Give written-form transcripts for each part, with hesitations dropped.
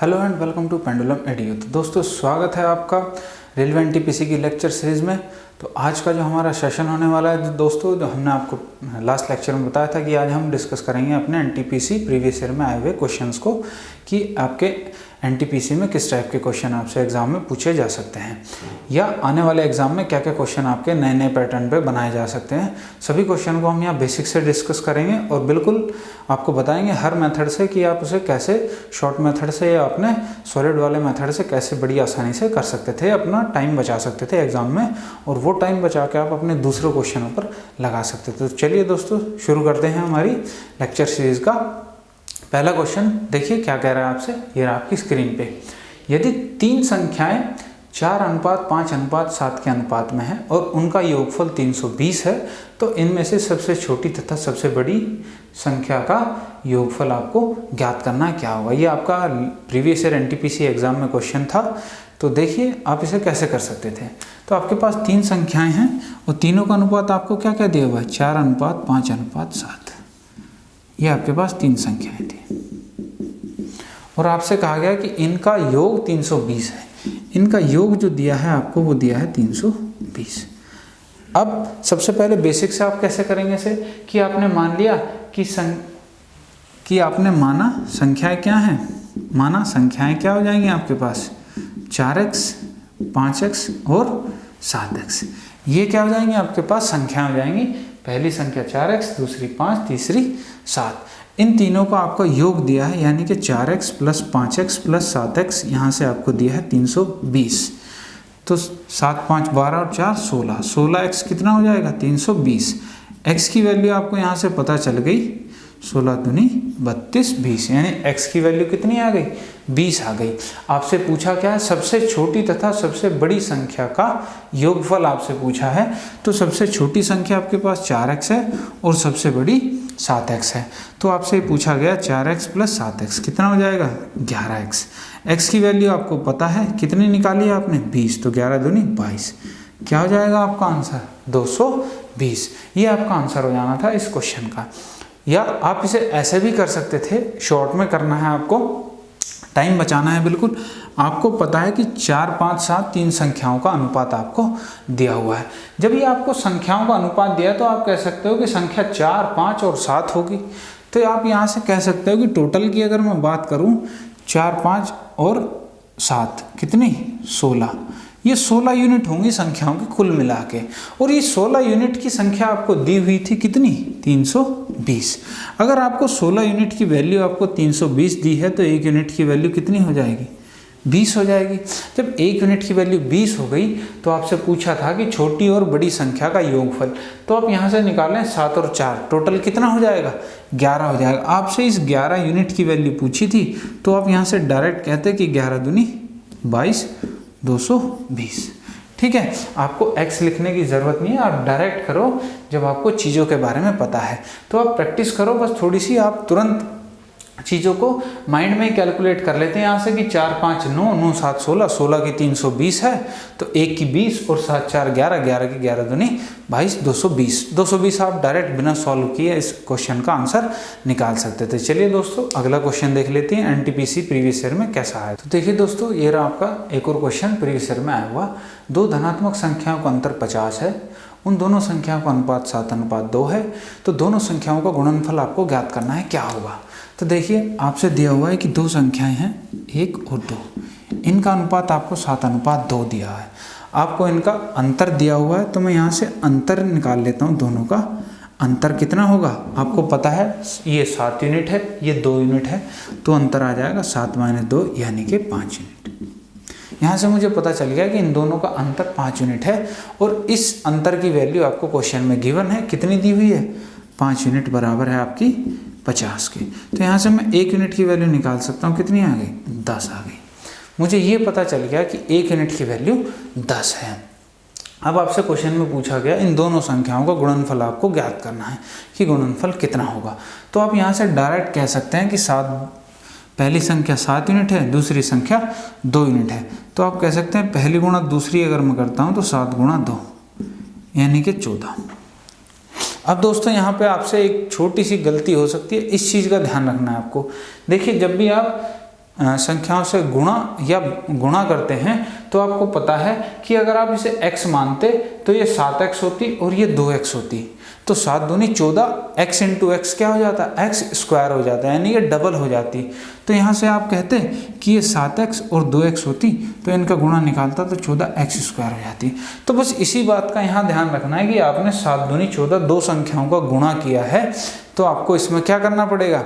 Hello and welcome to Pendulum Edu. तो दोस्तों स्वागत है आपका रेलवे एनटीपीसी की लेक्चर सीरीज़ में। तो आज का जो हमारा सेशन होने वाला है दोस्तों, जो हमने आपको लास्ट लेक्चर में बताया था कि आज हम डिस्कस करेंगे अपने एनटीपीसी प्रीवियस ईयर में आए हुए क्वेश्चंस को कि आपके एनटीपीसी में किस टाइप के क्वेश्चन आपसे एग्जाम में पूछे जा सकते हैं या आने वाले एग्जाम में क्या क्या क्वेश्चन आपके नए नए पैटर्न पे बनाए जा सकते हैं। सभी क्वेश्चन को हम यहाँ बेसिक से डिस्कस करेंगे और बिल्कुल आपको बताएंगे हर मेथड से कि आप उसे कैसे शॉर्ट मेथड से या अपने सॉलिड वाले मेथड से कैसे बड़ी आसानी से कर सकते थे, अपना टाइम बचा सकते थे एग्जाम में, और वो टाइम बचा के आप अपने दूसरे क्वेश्चनों पर लगा सकते थे। तो चलिए दोस्तों शुरू करते हैं हमारी लेक्चर सीरीज का। पहला क्वेश्चन देखिए क्या कह रहा है आपसे, ये रहा आपकी स्क्रीन पे। यदि तीन संख्याएं 4:5:7 के अनुपात में है और उनका योगफल 320 है तो इनमें से सबसे छोटी तथा सबसे बड़ी संख्या का योगफल आपको ज्ञात करना क्या होगा। ये आपका प्रीवियस ईयर एनटीपीसी एग्जाम में क्वेश्चन था। तो देखिए आप इसे कैसे कर सकते थे। तो आपके पास तीन संख्याएं हैं और तीनों का अनुपात आपको क्या क्या दिया हुआ है, 4:5:7। ये आपके पास तीन संख्याएं थी और आपसे कहा गया कि इनका योग 320 है। इनका योग जो दिया है आपको वो दिया है 320। अब सबसे पहले बेसिक से आप कैसे करेंगे इसे कि आपने मान लिया कि आपने माना संख्याएं क्या हैं, माना संख्याएं क्या हो जाएंगी आपके पास 4x 5x और 7x। ये क्या हो जाएंगी आपके पास संख्याएं हो जाएंगी। पहली संख्या 4x, दूसरी 5, तीसरी 7। इन तीनों का आपका योग दिया है यानी कि 4x + 5x + 7x, यहाँ से आपको दिया है 320। तो 7 5 12 और 4 16, 16x कितना हो जाएगा 320। x की वैल्यू आपको यहाँ से पता चल गई, 16 दूनी 32 20, यानी x की वैल्यू कितनी आ गई 20 आ गई। आपसे पूछा क्या है, सबसे छोटी तथा सबसे बड़ी संख्या का योगफल आपसे पूछा है। तो सबसे छोटी संख्या आपके पास 4x है और सबसे बड़ी 7x है। तो आपसे पूछा गया 4x + 7x कितना हो जाएगा 11x। x की वैल्यू आपको पता है कितनी निकाली है आपने 20, तो 11 दूनी 22। क्या हो जाएगा आपका आंसर 220। ये आपका आंसर हो जाना था इस क्वेश्चन का। या आप इसे ऐसे भी कर सकते थे, शॉर्ट में करना है आपको, टाइम बचाना है बिल्कुल। आपको पता है कि 4 5 7 तीन संख्याओं का अनुपात आपको दिया हुआ है। जब ये आपको संख्याओं का अनुपात दिया तो आप कह सकते हो कि संख्या 4 5 और 7 होगी। तो आप यहाँ से कह सकते हो कि टोटल की अगर मैं बात करूँ 4 5 और 7 कितनी 16, ये 16 यूनिट होंगी संख्याओं की कुल मिला के। और ये 16 यूनिट की संख्या आपको दी हुई थी कितनी 320। अगर आपको 16 यूनिट की वैल्यू आपको 320 दी है तो 1 यूनिट की वैल्यू कितनी हो जाएगी 20 हो जाएगी। जब 1 यूनिट की वैल्यू 20 हो गई तो आपसे पूछा था कि छोटी और बड़ी संख्या का योगफल। तो आप यहाँ से निकालें 7 और 4, टोटल कितना हो जाएगा 11 हो जाएगा। आपसे इस 11 यूनिट की वैल्यू पूछी थी तो आप यहाँ से डायरेक्ट कहते कि 11 दूनी 22 220। ठीक है, आपको x लिखने की ज़रूरत नहीं है, आप डायरेक्ट करो जब आपको चीज़ों के बारे में पता है। तो आप प्रैक्टिस करो बस थोड़ी सी, आप तुरंत चीज़ों को माइंड में ही कैलकुलेट कर लेते हैं यहाँ से कि 4 5 9 9 7 16, 16 की 320 है तो 1 की 20 और 7 4 11, 11 की 11 दूनी 22 220। 220 आप डायरेक्ट बिना सॉल्व किए इस क्वेश्चन का आंसर निकाल सकते थे। चलिए दोस्तों अगला क्वेश्चन देख लेते हैं एनटीपीसी प्रीवियस ईयर में कैसा आया। तो देखिए दोस्तों ये रहा आपका एक और क्वेश्चन प्रीवियस ईयर में आया हुआ। दो धनात्मक संख्याओं का अंतर 50 है, उन दोनों संख्याओं का अनुपात 7:2 है। तो दोनों संख्याओं का गुणनफल आपको ज्ञात करना है, क्या होगा। तो देखिए आपसे दिया हुआ है कि दो संख्याएं हैं 1 और 2, इनका अनुपात आपको 7:2 दिया है। आपको इनका अंतर दिया हुआ है तो मैं यहाँ से अंतर निकाल लेता हूँ। दोनों का अंतर कितना होगा आपको पता है, ये 7 यूनिट है, ये 2 यूनिट है, तो अंतर आ जाएगा 7 - 2 यानी कि 5 यूनिट। यहाँ से मुझे पता चल गया कि इन दोनों का अंतर 5 यूनिट है और इस अंतर की वैल्यू आपको क्वेश्चन में गिवन है, कितनी दी हुई है 5 यूनिट बराबर है आपकी 50 के। तो यहाँ से मैं 1 यूनिट की वैल्यू निकाल सकता हूँ, कितनी आ गई 10 आ गई। मुझे ये पता चल गया कि 1 यूनिट की वैल्यू 10 है। अब आपसे क्वेश्चन में पूछा गया इन दोनों संख्याओं का गुणनफल आपको ज्ञात करना है कि गुणनफल कितना होगा। तो आप यहाँ से डायरेक्ट कह सकते हैं कि पहली संख्या 7 यूनिट है, दूसरी संख्या 2 यूनिट है। तो आप कह सकते हैं पहली गुणा दूसरी अगर मैं करता हूँ तो 7 × 2 यानी कि 14। अब दोस्तों यहाँ पे आपसे एक छोटी सी गलती हो सकती है, इस चीज़ का ध्यान रखना है आपको। देखिए जब भी आप संख्याओं से गुणा करते हैं तो आपको पता है कि अगर आप इसे x मानते तो ये 7x होती और ये 2x होती, तो 7 दूनी 14, x इंटू एक्स क्या हो जाता है, x स्क्वायर हो जाता है, यानी ये डबल हो जाती। तो यहाँ से आप कहते कि ये 7x और 2x होती तो इनका गुणा निकालता तो 14x स्क्वायर हो जाती। तो बस इसी बात का यहाँ ध्यान रखना है कि आपने 7 दूनी 14 दो संख्याओं का गुणा किया है, तो आपको इसमें क्या करना पड़ेगा,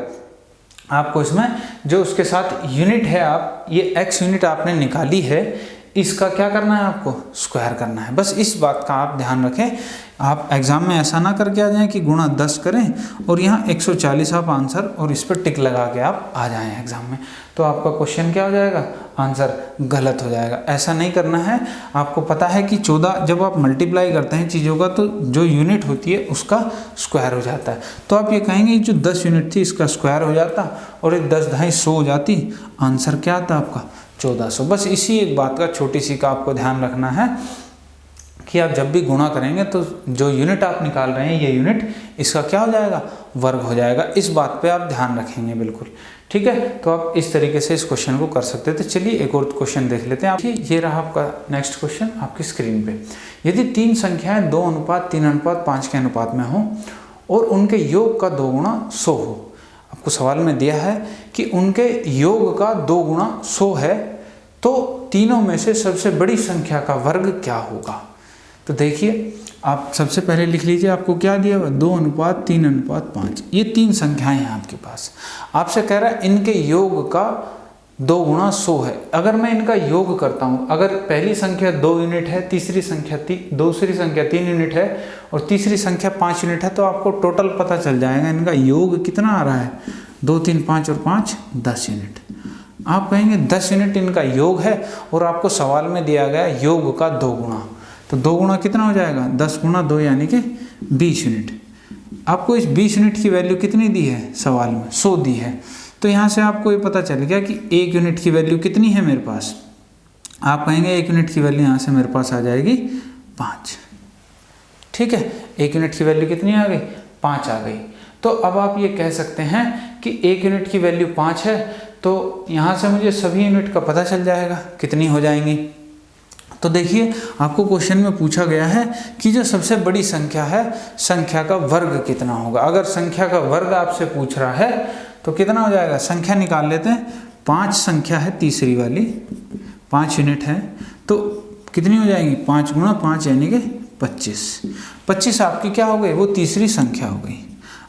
आपको इसमें जो उसके साथ यूनिट है, आप ये x यूनिट आपने निकाली है, इसका क्या करना है, आपको स्क्वायर करना है। बस इस बात का आप ध्यान रखें। आप एग्जाम में ऐसा ना करके आ जाएं कि गुणा 10 करें और यहाँ 140 आप आंसर और इस पर टिक लगा के आप आ जाएं एग्जाम में, तो आपका क्वेश्चन क्या हो जाएगा, आंसर गलत हो जाएगा। ऐसा नहीं करना है। आपको पता है कि 14 जब आप मल्टीप्लाई करते हैं चीज़ों का तो जो यूनिट होती है उसका स्क्वायर हो जाता है। तो आप ये कहेंगे जो 10 यूनिट थी इसका स्क्वायर हो जाता और ये 10 ढाई 100 हो जाती, आंसर क्या आता आपका 1400। बस इसी एक बात का छोटी सी का आपको ध्यान रखना है कि आप जब भी गुणा करेंगे तो जो यूनिट आप निकाल रहे हैं ये यूनिट इसका क्या हो जाएगा, वर्ग हो जाएगा। इस बात पे आप ध्यान रखेंगे बिल्कुल, ठीक है। तो आप इस तरीके से इस क्वेश्चन को कर सकते हैं। तो चलिए एक और क्वेश्चन देख लेते हैं। आप ये रहा आपका नेक्स्ट क्वेश्चन आपकी स्क्रीन पे। यदि 3 संख्याएं 2:3:5 के अनुपात में हो और उनके योग का 2 गुणा 100 हो, आपको सवाल में दिया है कि उनके योग का 2 गुणा 100 है, तो तीनों में से सबसे बड़ी संख्या का वर्ग क्या होगा। तो देखिए आप सबसे पहले लिख लीजिए, आपको क्या दिया हुआ 2:3:5, ये 3 संख्याएं हैं आपके पास। आपसे कह रहा है इनके योग का 2 गुणा 100 है। अगर मैं इनका योग करता हूँ, अगर पहली संख्या 2 यूनिट है, दूसरी संख्या 3 यूनिट है और तीसरी संख्या 5 यूनिट है, तो आपको टोटल पता चल जाएगा इनका योग कितना आ रहा है, 2, 3, 5 और 5 10 यूनिट। आप कहेंगे 10 यूनिट इनका योग है और आपको सवाल में दिया गया योग का 2 गुणा, तो 2 गुणा कितना हो जाएगा, 10 गुणा 2 यानी कि 20 यूनिट। आपको इस 20 यूनिट की वैल्यू कितनी दी है, सवाल में 100 दी है। तो यहाँ से आपको ये पता चल गया कि 1 यूनिट की वैल्यू कितनी है मेरे पास। आप कहेंगे 1 यूनिट की वैल्यू यहाँ से मेरे पास आ जाएगी 5, ठीक है। 1 यूनिट की वैल्यू कितनी आ गई, 5 आ गई। तो अब आप ये कह सकते हैं कि 1 यूनिट की वैल्यू 5 है, तो यहाँ से मुझे सभी यूनिट का पता चल जाएगा कितनी हो जाएंगी। तो देखिए आपको क्वेश्चन में पूछा गया है कि जो सबसे बड़ी संख्या है, संख्या का वर्ग कितना होगा। अगर संख्या का वर्ग आपसे पूछ रहा है तो कितना हो जाएगा, संख्या निकाल लेते हैं। 5 संख्या है, तीसरी वाली 5 यूनिट है, तो कितनी हो जाएंगी, 5 गुणा 5 यानी कि 25। 25 आपकी क्या हो गई, वो तीसरी संख्या हो गई।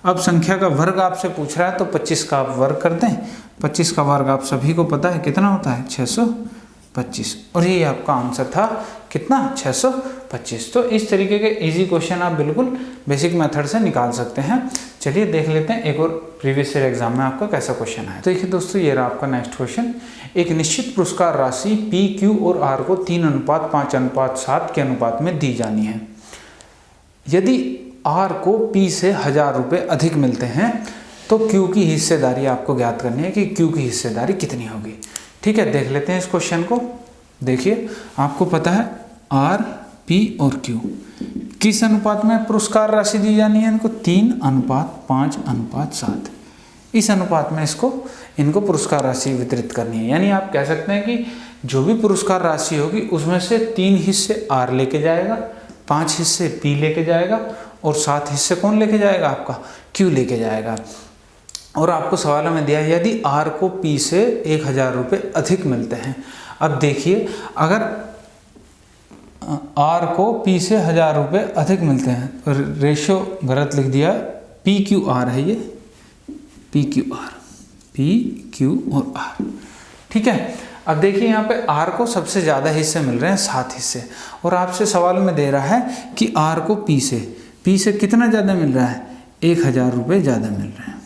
अब संख्या का वर्ग आपसे पूछ रहा है तो 25 का आप वर्ग कर दें। 25 का वर्ग आप सभी को पता है कितना होता है, 625, और ये आपका आंसर था कितना, 625। तो इस तरीके के इजी क्वेश्चन आप बिल्कुल बेसिक मेथड से निकाल सकते हैं। चलिए देख लेते हैं एक और प्रीवियस ईयर एग्जाम में आपका कैसा क्वेश्चन आया। तो देखिए दोस्तों, ये रहा आपका नेक्स्ट क्वेश्चन। एक निश्चित पुरस्कार राशि P, Q और R को 3:5:7 के अनुपात में दी जानी है। यदि R को P से 1000 रुपये अधिक मिलते हैं तो Q की हिस्सेदारी आपको ज्ञात करनी है कि Q की हिस्सेदारी कितनी होगी। ठीक है, देख लेते हैं इस क्वेश्चन को। देखिए आपको पता है R, P और Q किस अनुपात में पुरस्कार राशि दी जानी है, इनको 3:5:7 इस अनुपात में इनको पुरस्कार राशि वितरित करनी है। यानी आप कह सकते हैं कि जो भी पुरस्कार राशि होगी उसमें से 3 हिस्से R लेके जाएगा, 5 हिस्से P लेके जाएगा और 7 हिस्से कौन लेके जाएगा, आपका Q लेके जाएगा। और आपको सवाल में दिया है यदि R को P से 1000 रुपये अधिक मिलते हैं। अब देखिए अगर R को P से 1000 रुपये अधिक मिलते हैं, रेशियो गलत लिख दिया, PQR है ये, PQR, PQ और R, ठीक है। अब देखिए यहाँ पे R को सबसे ज़्यादा हिस्से मिल रहे हैं, 7 हिस्से, और आपसे सवाल में दे रहा है कि R को P से कितना ज़्यादा मिल रहा है, 1000 रुपये ज़्यादा मिल रहे हैं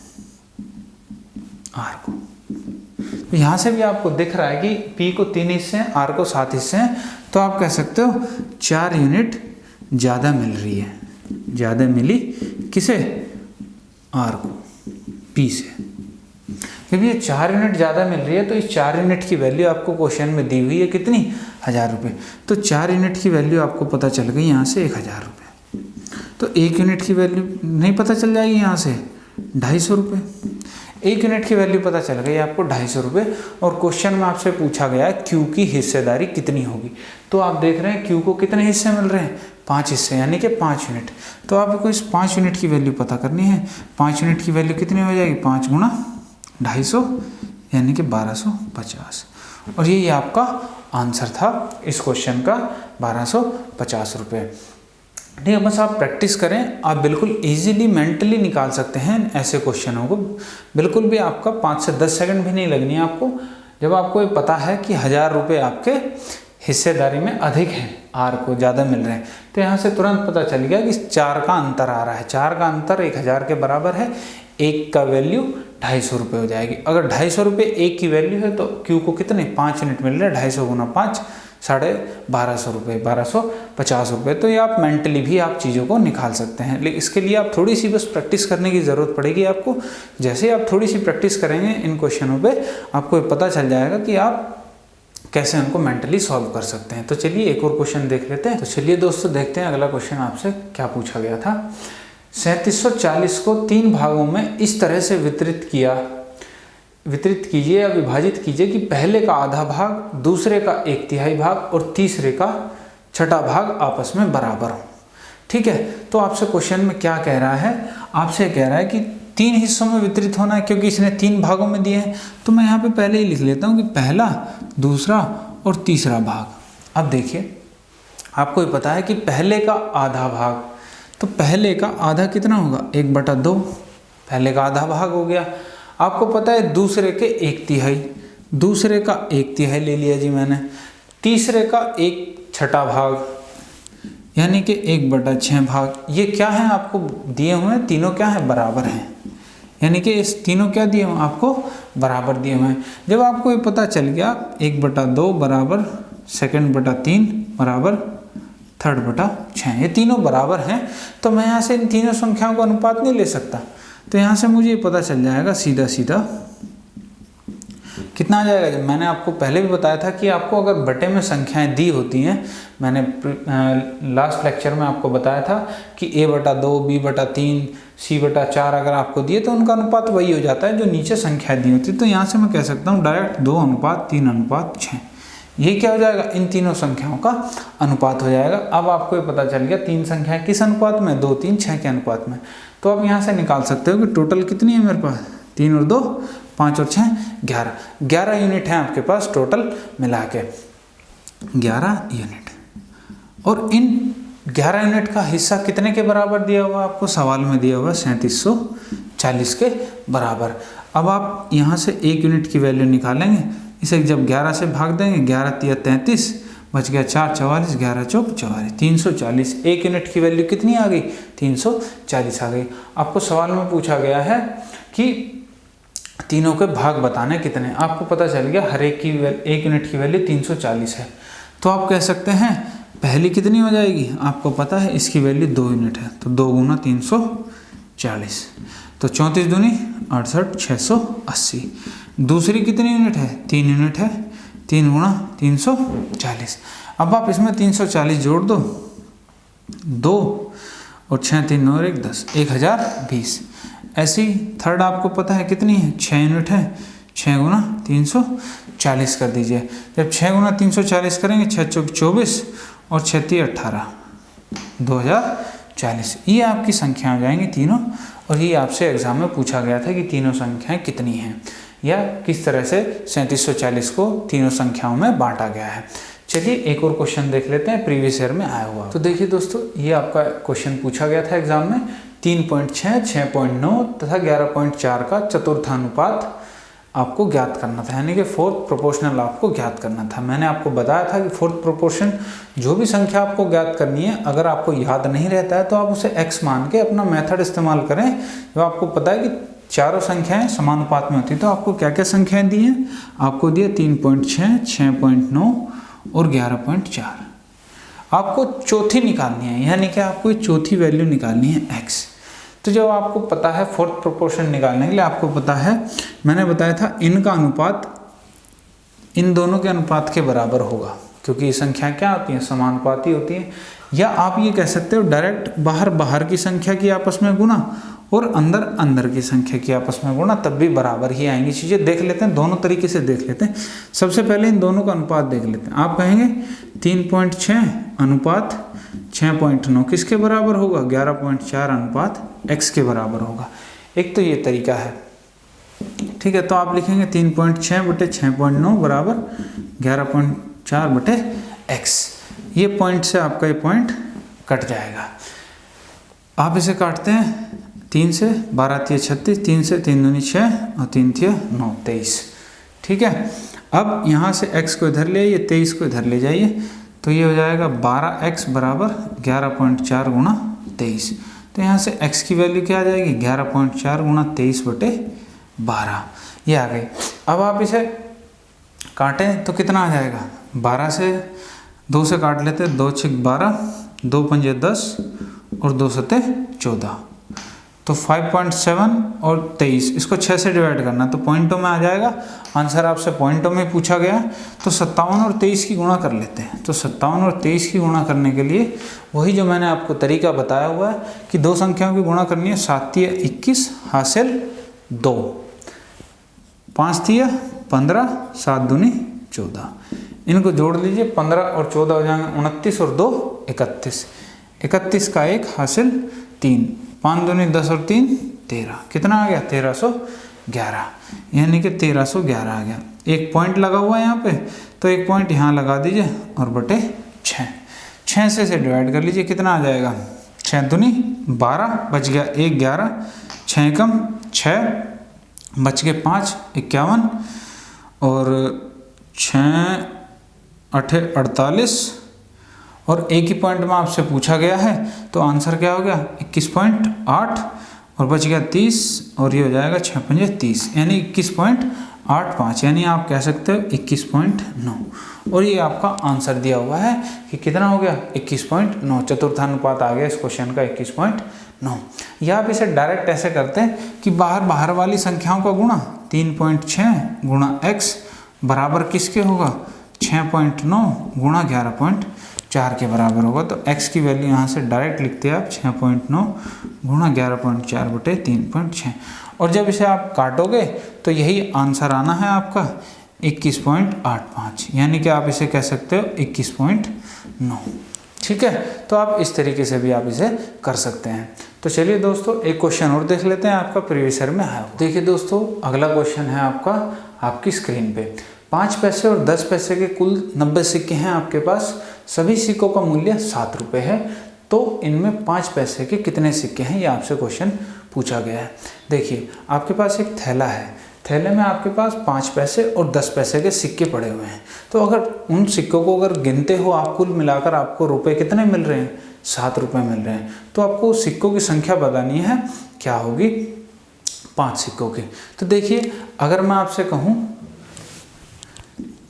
R को। तो यहाँ से भी आपको दिख रहा है कि P को 3 हिस्से हैं, R को 7 हिस्से हैं, तो आप कह सकते हो 4 यूनिट ज़्यादा मिल रही है, ज़्यादा मिली किसे, R को P से। क्योंकि ये 4 यूनिट ज़्यादा मिल रही है तो इस 4 यूनिट की वैल्यू आपको क्वेश्चन में दी हुई है कितनी, 1000 रुपये। तो 4 यूनिट की वैल्यू आपको पता चल गई यहाँ से 1000 रुपये। तो 1 यूनिट की वैल्यू नहीं पता चल जाएगी यहाँ से 250 रुपये। 1 यूनिट की वैल्यू पता चल गई आपको 250 रुपये, और क्वेश्चन में आपसे पूछा गया है क्यू की हिस्सेदारी कितनी होगी। तो आप देख रहे हैं क्यू को कितने हिस्से मिल रहे हैं, 5 हिस्से, यानी कि 5 यूनिट। तो आपको इस 5 यूनिट की वैल्यू पता करनी है। 5 यूनिट की वैल्यू कितनी हो जाएगी, 5 गुणा 250 यानी कि 1250, और यही आपका आंसर था इस क्वेश्चन का, 1250 रुपये। ठीक है, बस आप प्रैक्टिस करें, आप बिल्कुल इजीली मेंटली निकाल सकते हैं ऐसे क्वेश्चनों को। बिल्कुल भी आपका 5 से 10 सेकंड भी नहीं लगनी है आपको। जब आपको ये पता है कि 1000 रुपये आपके हिस्सेदारी में अधिक हैं, आर को ज़्यादा मिल रहे हैं, तो यहाँ से तुरंत पता चल गया कि 4 का अंतर आ रहा है। 4 का अंतर 1000 के बराबर है, 1 का वैल्यू 250 रुपये हो जाएगी। अगर 250 रुपये 1 की वैल्यू है तो क्यू को कितने 5 यूनिट मिल रहे हैं, 250 गुना 5 1250 रुपये, 1250 रुपये। तो ये आप मेंटली भी आप चीज़ों को निकाल सकते हैं, लेकिन इसके लिए आप थोड़ी सी बस प्रैक्टिस करने की ज़रूरत पड़ेगी आपको। जैसे आप थोड़ी सी प्रैक्टिस करेंगे इन क्वेश्चनों पे, आपको पता चल जाएगा कि आप कैसे उनको मेंटली सॉल्व कर सकते हैं। तो चलिए एक और क्वेश्चन देख लेते हैं। तो चलिए दोस्तों देखते हैं अगला क्वेश्चन आपसे क्या पूछा गया था। 3740 को 3 भागों में इस तरह से वितरित कीजिए या विभाजित कीजिए कि पहले का आधा भाग, दूसरे का 1/3 भाग और तीसरे का 1/6 भाग आपस में बराबर हो। ठीक है, तो आपसे क्वेश्चन में क्या कह रहा है, आपसे कह रहा है कि 3 हिस्सों में वितरित होना है, क्योंकि इसने 3 भागों में दिए हैं। तो मैं यहाँ पे पहले ही लिख लेता हूँ कि पहला, दूसरा और तीसरा भाग। अब देखिए, आपको ये पता है कि पहले का आधा भाग, तो पहले का आधा कितना होगा, 1/2, पहले का आधा भाग हो गया। आपको पता है दूसरे के 1/3, दूसरे का 1/3 ले लिया जी मैंने, तीसरे का 1/6 भाग यानी कि 1/6 भाग। ये क्या है आपको दिए हुए हैं, तीनों क्या है, बराबर हैं, यानी कि इस तीनों क्या दिए हुए आपको, बराबर दिए हुए हैं। जब आपको ये पता चल गया 1/2 बराबर 2/3 बराबर 3/6, ये तीनों बराबर हैं, तो मैं यहाँ से इन तीनों संख्याओं का अनुपात नहीं ले सकता। तो यहाँ से मुझे पता चल जाएगा सीधा सीधा कितना आ जाएगा। जब मैंने आपको पहले भी बताया था कि आपको अगर बटे में संख्याएं दी होती हैं, मैंने लास्ट लेक्चर में आपको बताया था कि A/2, B/3, C/4 अगर आपको दिए तो उनका अनुपात वही हो जाता है जो नीचे संख्याएं दी होती है। तो यहाँ से मैं कह सकता हूँ डायरेक्ट 2:3:6, ये क्या हो जाएगा, इन तीनों संख्याओं का अनुपात हो जाएगा। अब आपको ये पता चल गया 3 संख्याएं किस अनुपात में, 2, 3, 6 के अनुपात में। तो आप यहाँ से निकाल सकते हो कि टोटल कितनी है मेरे पास, 3 और 2 5 और 6 11 यूनिट है आपके पास टोटल मिला के, 11 यूनिट। और इन 11 यूनिट का हिस्सा कितने के बराबर दिया हुआ आपको, सवाल में दिया हुआ 3740 के बराबर। अब आप यहाँ से 1 यूनिट की वैल्यू निकालेंगे, इसे जब 11 से भाग देंगे, 11×3 33, बच गया 4 44, 11×4 44, 340। 1 यूनिट की वैल्यू कितनी आ गई, 340 आ गई। आपको सवाल में पूछा गया है कि तीनों के भाग बताने कितने, आपको पता चल गया हर एक की 1 यूनिट की वैल्यू 340 है। तो आप कह सकते हैं पहली कितनी हो जाएगी, आपको पता है इसकी वैल्यू 2 यूनिट है, तो 2 गुना 340, तो 34 दूनी 68, 680। दूसरी कितनी यूनिट है, 3 यूनिट है, 3 गुना 340। अब आप इसमें 340 जोड़ दो, 2 और 6 3 9 1 10, 1020। ऐसी थर्ड आपको पता है कितनी है, 6 यूनिट है, 6 गुना 340 कर दीजिए। जब 6 गुना 340 करेंगे, 6 चौक 24 और 6 3 18, 2040। ये आपकी संख्या हो जाएंगी तीनों, और ये आपसे एग्जाम में पूछा गया था कि तीनों संख्याएं कितनी हैं या किस तरह से 3740 को तीनों संख्याओं में बांटा गया है। चलिए एक और क्वेश्चन देख लेते हैं प्रीवियस ईयर में आया हुआ। तो देखिए दोस्तों, ये आपका क्वेश्चन पूछा गया था एग्जाम में, 3.6, 6.9 तथा 11.4 का चतुर्थानुपात आपको ज्ञात करना था, यानी कि 4th प्रोपोर्शनल आपको ज्ञात करना था। मैंने आपको बताया था कि 4th प्रोपोर्शन जो भी संख्या आपको ज्ञात करनी है, अगर आपको याद नहीं रहता है तो आप उसे x मान के अपना मेथड इस्तेमाल करें। जो आपको पता है कि चारों संख्याएं समानुपात में होती है, तो आपको क्या क्या संख्याएं दी हैं, आपको दिया 3.6, 6.9 और 11.4। आपको चौथी निकालनी है, यानी कि आपको चौथी वैल्यू निकालनी है x। तो जब आपको पता है 4th प्रोपोर्शन निकालने के लिए, आपको पता है मैंने बताया था इनका अनुपात इन दोनों के अनुपात के बराबर होगा, क्योंकि ये संख्या क्या होती हैं, समानुपाती होती हैं। या आप ये कह सकते हो डायरेक्ट बाहर की संख्या की आपस में गुना और अंदर अंदर की संख्या की आपस में गुणा, तब भी बराबर ही आएंगी चीज़ें। देख लेते हैं, दोनों तरीके से देख लेते हैं। सबसे पहले इन दोनों का अनुपात देख लेते हैं। आप कहेंगे 3.6 अनुपात 6.9 किसके बराबर होगा? 11.4 अनुपात x के बराबर होगा। एक तो ये तरीका है, ठीक है। तो आप लिखेंगे 3.6 बटे 6.9 बराबर 11.4 बटे x। ये पॉइंट से आपका ये पॉइंट कट जाएगा। आप इसे काटते हैं 3 से, 12 तिया 36, 3 से 3 दूनी 6 और 3 तिया 9 23, ठीक है। अब यहाँ से x को इधर ले आइए, 23 को इधर ले जाइए, तो ये हो जाएगा 12x बराबर 11.4 गुणा 23। तो यहाँ से x की वैल्यू क्या आ जाएगी? 11.4 गुणा 23 बटे 12, ये आ गई। अब आप इसे काटें तो कितना आ जाएगा? 12 से 2 से काट लेते, 2 6 12, 2 पंजे 10 और 2 सते 14, तो 5.7 और 23, इसको 6 से डिवाइड करना तो पॉइंटों में आ जाएगा। आंसर आपसे पॉइंटों में पूछा गया है, तो 57 और 23 की गुणा कर लेते हैं। तो 57 और 23 की गुणा करने के लिए वही जो मैंने आपको तरीका बताया हुआ है कि दो संख्याओं की गुणा करनी है। 7 तिया 21 हासिल 2, 5 तिया 15, 7 दूनी 14, इनको जोड़ लीजिए, 15 और 14 हो जाएंगे 29 और 2 31, 31 का 1 हासिल 3, 5 दूनी 10 और 3 13, कितना आ गया? 1311, यानी कि 1311 आ गया। एक पॉइंट लगा हुआ है यहाँ पे, तो एक पॉइंट यहाँ लगा दीजिए और बटे 6 से डिवाइड कर लीजिए, कितना आ जाएगा? 6 दूनी 12, बच गया 1 11, 6 कम 6, बच गए 5 51 और 6 8 48, और एक ही पॉइंट में आपसे पूछा गया है, तो आंसर क्या हो गया? 21.8 और बच गया 30, और ये हो जाएगा 6 पंजे 30, यानी 21.85, यानी आप कह सकते हो 21.9। और ये आपका आंसर दिया हुआ है कि कितना हो गया? 21.9, चतुर्थानुपात आ गया इस क्वेश्चन का 21.9। या आप इसे डायरेक्ट ऐसे करते हैं कि बाहर वाली संख्याओं का गुणा 3.6 गुणा x बराबर किसके होगा? 6.9 गुणा 11.4 के बराबर होगा। तो x की वैल्यू यहाँ से डायरेक्ट लिखते हैं आप 6.9 गुणा 11.4 बटे 3.6, और जब इसे आप काटोगे तो यही आंसर आना है आपका 21.85, यानी कि आप इसे कह सकते हो 21.9, ठीक है। तो आप इस तरीके से भी आप इसे कर सकते हैं। तो चलिए दोस्तों, एक क्वेश्चन और देख लेते हैं, आपका प्रीवियस ईयर में है। देखिए दोस्तों, अगला क्वेश्चन है आपका आपकी स्क्रीन पे। 5 पैसे और 10 पैसे के कुल 90 सिक्के हैं आपके पास। सभी सिक्कों का मूल्य 7 रुपये है। तो इनमें 5 पैसे के कितने सिक्के हैं, ये आपसे क्वेश्चन पूछा गया है। देखिए, आपके पास एक थैला है, थैले में आपके पास 5 पैसे और 10 पैसे के सिक्के पड़े हुए हैं। तो अगर उन सिक्कों को अगर गिनते हो आप, कुल मिलाकर आपको रुपए कितने मिल रहे हैं? 7 रुपये मिल रहे हैं। तो आपको सिक्कों की संख्या बतानी है, क्या होगी? 5 सिक्कों की। तो देखिए, अगर मैं आपसे कहूँ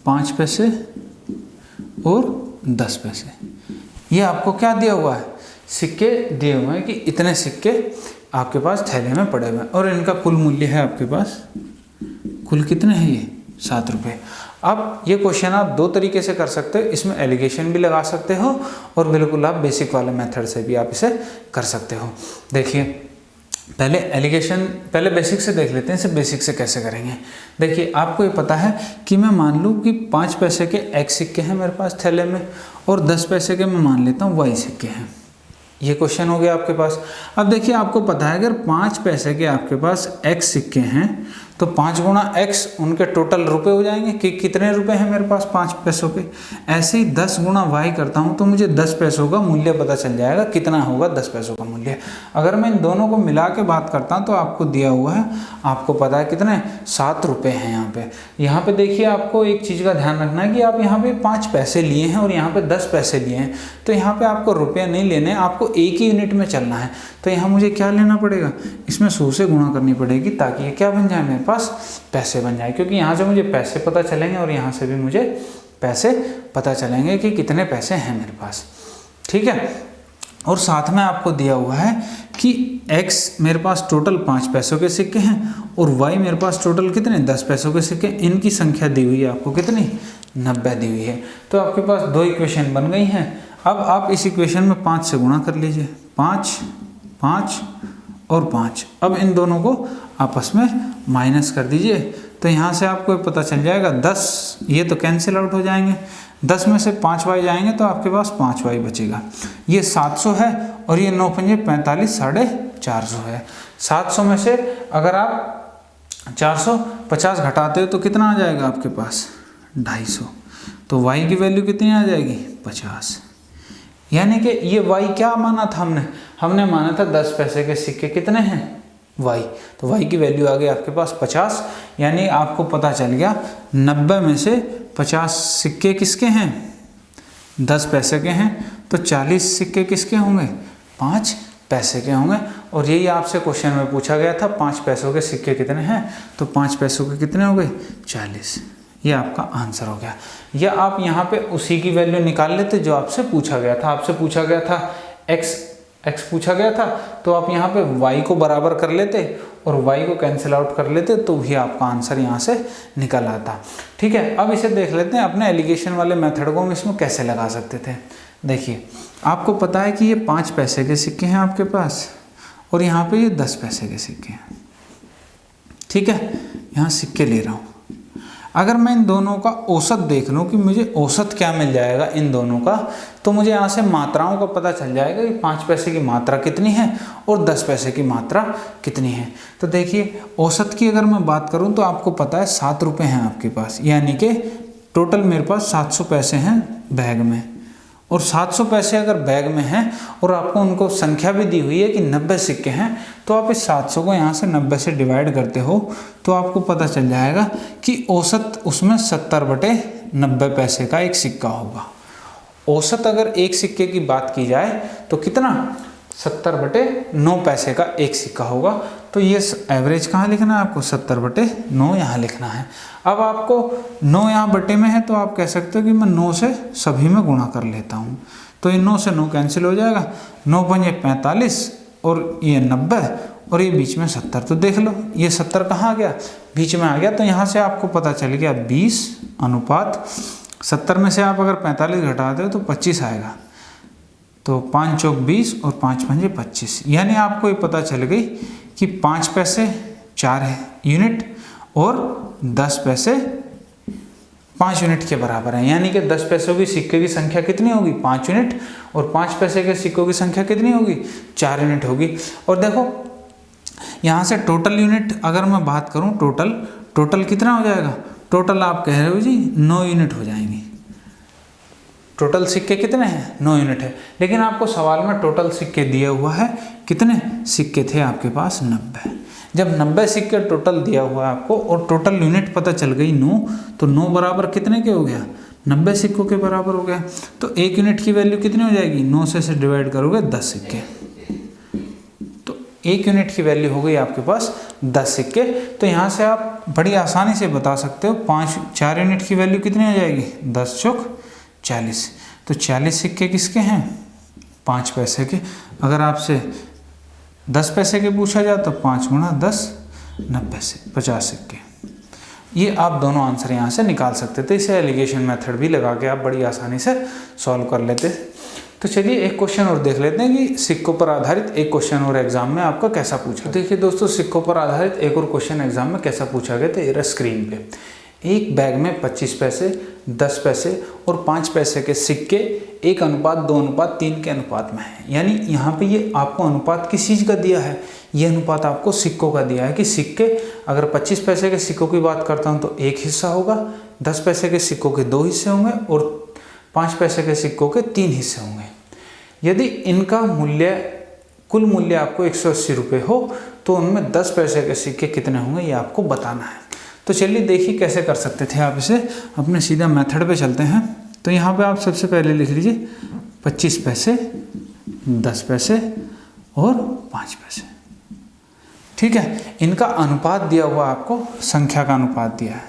5 पैसे और 10 पैसे, ये आपको क्या दिया हुआ है? सिक्के दिए हुए हैं कि इतने सिक्के आपके पास थैले में पड़े हुए हैं, और इनका कुल मूल्य है आपके पास, कुल कितने हैं ये? 7 रुपये। अब ये क्वेश्चन आप 2 तरीके से कर सकते हो, इसमें एलिगेशन भी लगा सकते हो और बिल्कुल आप बेसिक वाले मेथड से भी आप इसे कर सकते हो। देखिए, पहले बेसिक से देख लेते हैं, इसे बेसिक से कैसे करेंगे। देखिए, आपको ये पता है कि मैं मान लूँ कि 5 पैसे के x सिक्के हैं मेरे पास थैले में, और 10 पैसे के मैं मान लेता हूँ y सिक्के हैं। ये क्वेश्चन हो गया आपके पास। अब देखिए, आपको पता है अगर 5 पैसे के आपके पास x सिक्के हैं तो 5 गुणा x उनके टोटल रुपए हो जाएंगे कि कितने रुपए हैं मेरे पास 5 पैसों के। ऐसे ही 10 गुणा y करता हूं तो मुझे 10 पैसों का मूल्य पता चल जाएगा, कितना होगा 10 पैसों का मूल्य। अगर मैं इन दोनों को मिला के बात करता हूं तो आपको दिया हुआ है, आपको पता है कितने 7 रुपये हैं यहाँ पे देखिए, आपको एक चीज़ का ध्यान रखना है कि आप यहाँ पे 5 पैसे लिए हैं और यहाँ पे 10 पैसे लिए हैं, तो यहाँ पे आपको रुपया नहीं लेने, आपको एक ही यूनिट में चलना है। तो यहाँ मुझे क्या लेना पड़ेगा? इसमें 100 से गुणा करनी पड़ेगी ताकि ये क्या बन जाए मेरे पास? पैसे बन जाए, क्योंकि यहाँ से मुझे पैसे पता चलेंगे और यहाँ से भी मुझे पैसे पता चलेंगे कि कितने पैसे हैं मेरे पास, ठीक है। और साथ में आपको दिया हुआ है कि x मेरे पास टोटल 5 पैसों के सिक्के हैं और y मेरे पास टोटल कितने 10 पैसों के सिक्के, इनकी संख्या दी हुई है आपको कितनी 90 दी हुई है। तो आपके पास 2 इक्वेशन बन गई हैं। अब आप इस इक्वेशन में 5 से गुणा कर लीजिए, 5 5 और 5। अब इन दोनों को आपस में माइनस कर दीजिए, तो यहाँ से आपको पता चल जाएगा 10, ये तो कैंसिल आउट हो जाएंगे, 10 में से 5y जाएंगे तो आपके पास 5y बचेगा। ये 700 है और ये 9 पंजे 45, 450 है। 700 में से अगर आप 450 घटाते हो तो कितना आ जाएगा आपके पास, 250। तो y की वैल्यू कितनी आ जाएगी, 50। यानी कि ये y क्या माना था हमने माना था 10 पैसे के सिक्के कितने हैं, y। तो y की वैल्यू आ गई आपके पास 50। यानी आपको पता चल गया 90 में से 50 सिक्के किसके हैं, 10 पैसे के हैं, तो 40 सिक्के किसके होंगे, 5 पैसे के होंगे। और यही आपसे क्वेश्चन में पूछा गया था 5 पैसों के सिक्के कितने हैं, तो 5 पैसों के कितने हो गए, 40। ये आपका आंसर हो गया। या आप यहाँ पे उसी की वैल्यू निकाल लेते जो आपसे पूछा गया था। आपसे पूछा गया था x पूछा गया था, तो आप यहाँ पे y को बराबर कर लेते और y को कैंसिल आउट कर लेते, तो भी आपका आंसर यहाँ से निकल आता। ठीक है, अब इसे देख लेते हैं अपने एलिगेशन वाले मेथड को हम इसमें कैसे लगा सकते थे। देखिए, आपको पता है कि ये 5 पैसे के सिक्के हैं आपके पास और यहाँ पे ये 10 पैसे के सिक्के हैं। ठीक है, यहाँ सिक्के ले रहा हूँ। अगर मैं इन दोनों का औसत देख लूँ कि मुझे औसत क्या मिल जाएगा इन दोनों का, तो मुझे यहाँ से मात्राओं का पता चल जाएगा कि 5 पैसे की मात्रा कितनी है और 10 पैसे की मात्रा कितनी है। तो देखिए, औसत की अगर मैं बात करूँ तो आपको पता है 7 रुपये हैं आपके पास, यानी कि टोटल मेरे पास 700 पैसे हैं बैग में। और 700 पैसे अगर बैग में हैं और आपको उनको संख्या भी दी हुई है कि 90 सिक्के हैं, तो आप इस 700 को यहाँ से 90 से डिवाइड करते हो तो आपको पता चल जाएगा कि औसत उसमें 70/90 पैसे का एक सिक्का होगा। औसत अगर एक सिक्के की बात की जाए तो कितना, 70/9 पैसे का एक सिक्का होगा। तो ये एवरेज कहाँ लिखना है आपको, 70/9 यहाँ लिखना है। अब आपको 9 यहाँ बटे में है तो आप कह सकते हो कि मैं 9 से सभी में गुणा कर लेता हूँ, तो ये 9 से 9 कैंसिल हो जाएगा, 9 पंजे 45 और ये 90 और ये बीच में 70। तो देख लो ये 70 कहाँ आ गया, बीच में आ गया। तो यहाँ से आपको पता चल गया 20:70 में से आप अगर 45 घटाते हो तो 25 आएगा, तो 5 चौक 20 और 5 पंजे 25। यानी आपको ये पता चल गई कि 5 पैसे 4 यूनिट और 10 पैसे 5 यूनिट के बराबर है। यानी कि 10 पैसों की सिक्के की संख्या कितनी होगी, 5 यूनिट, और 5 पैसे के सिक्कों की संख्या कितनी होगी, 4 यूनिट होगी। और देखो यहाँ से टोटल यूनिट अगर मैं बात करूँ, टोटल कितना हो जाएगा, टोटल आप कह रहे हो जी 9 यूनिट हो जाएंगे। टोटल सिक्के कितने हैं, 9 यूनिट है। लेकिन आपको सवाल में टोटल सिक्के दिया हुआ है, कितने सिक्के थे आपके पास, 90। जब 90 सिक्के टोटल दिया हुआ है आपको और टोटल यूनिट पता चल गई 9, तो 9 बराबर कितने के हो गया, 90 सिक्कों के बराबर हो गया। तो 1 यूनिट की वैल्यू कितनी हो जाएगी, 9 से डिवाइड करोगे 10 सिक्के, तो 1 यूनिट की वैल्यू हो गई आपके पास 10 सिक्के। तो यहाँ से आप बड़ी आसानी से बता सकते हो 4 यूनिट की वैल्यू कितनी हो जाएगी, 10 चौक 40। तो 40 सिक्के किसके हैं, 5 पैसे के। अगर आपसे 10 पैसे के पूछा जाए तो 5 गुणा 10 90 से 50 सिक्के। ये आप दोनों आंसर यहाँ से निकाल सकते थे। इसे एलिगेशन मेथड भी लगा के आप बड़ी आसानी से सॉल्व कर लेते। तो चलिए एक क्वेश्चन और देख लेते हैं कि सिक्कों पर आधारित एक क्वेश्चन और एग्जाम में आपका कैसा पूछा। देखिए दोस्तों, सिक्कों पर आधारित एक और क्वेश्चन एग्जाम में कैसा पूछा गया था, स्क्रीन पे एक बैग में 25 पैसे, 10 पैसे और 5 पैसे के सिक्के 1:2:3 के अनुपात में है। यानी यहाँ पे ये आपको अनुपात किस चीज़ का दिया है, ये अनुपात आपको सिक्कों का दिया है कि सिक्के, अगर 25 पैसे के सिक्कों की बात करता हूँ तो 1 हिस्सा होगा, 10 पैसे के सिक्कों के 2 हिस्से होंगे और 5 पैसे के सिक्कों के 3 हिस्से होंगे। यदि इनका कुल मूल्य आपको 180 रुपये हो तो उनमें 10 पैसे के सिक्के कितने होंगे ये आपको बताना है। तो चलिए देखिए कैसे कर सकते थे आप इसे, अपने सीधा मेथड पे चलते हैं। तो यहाँ पे आप सबसे पहले लिख लीजिए 25 पैसे, 10 पैसे और 5 पैसे। ठीक है, इनका अनुपात दिया हुआ, आपको संख्या का अनुपात दिया है,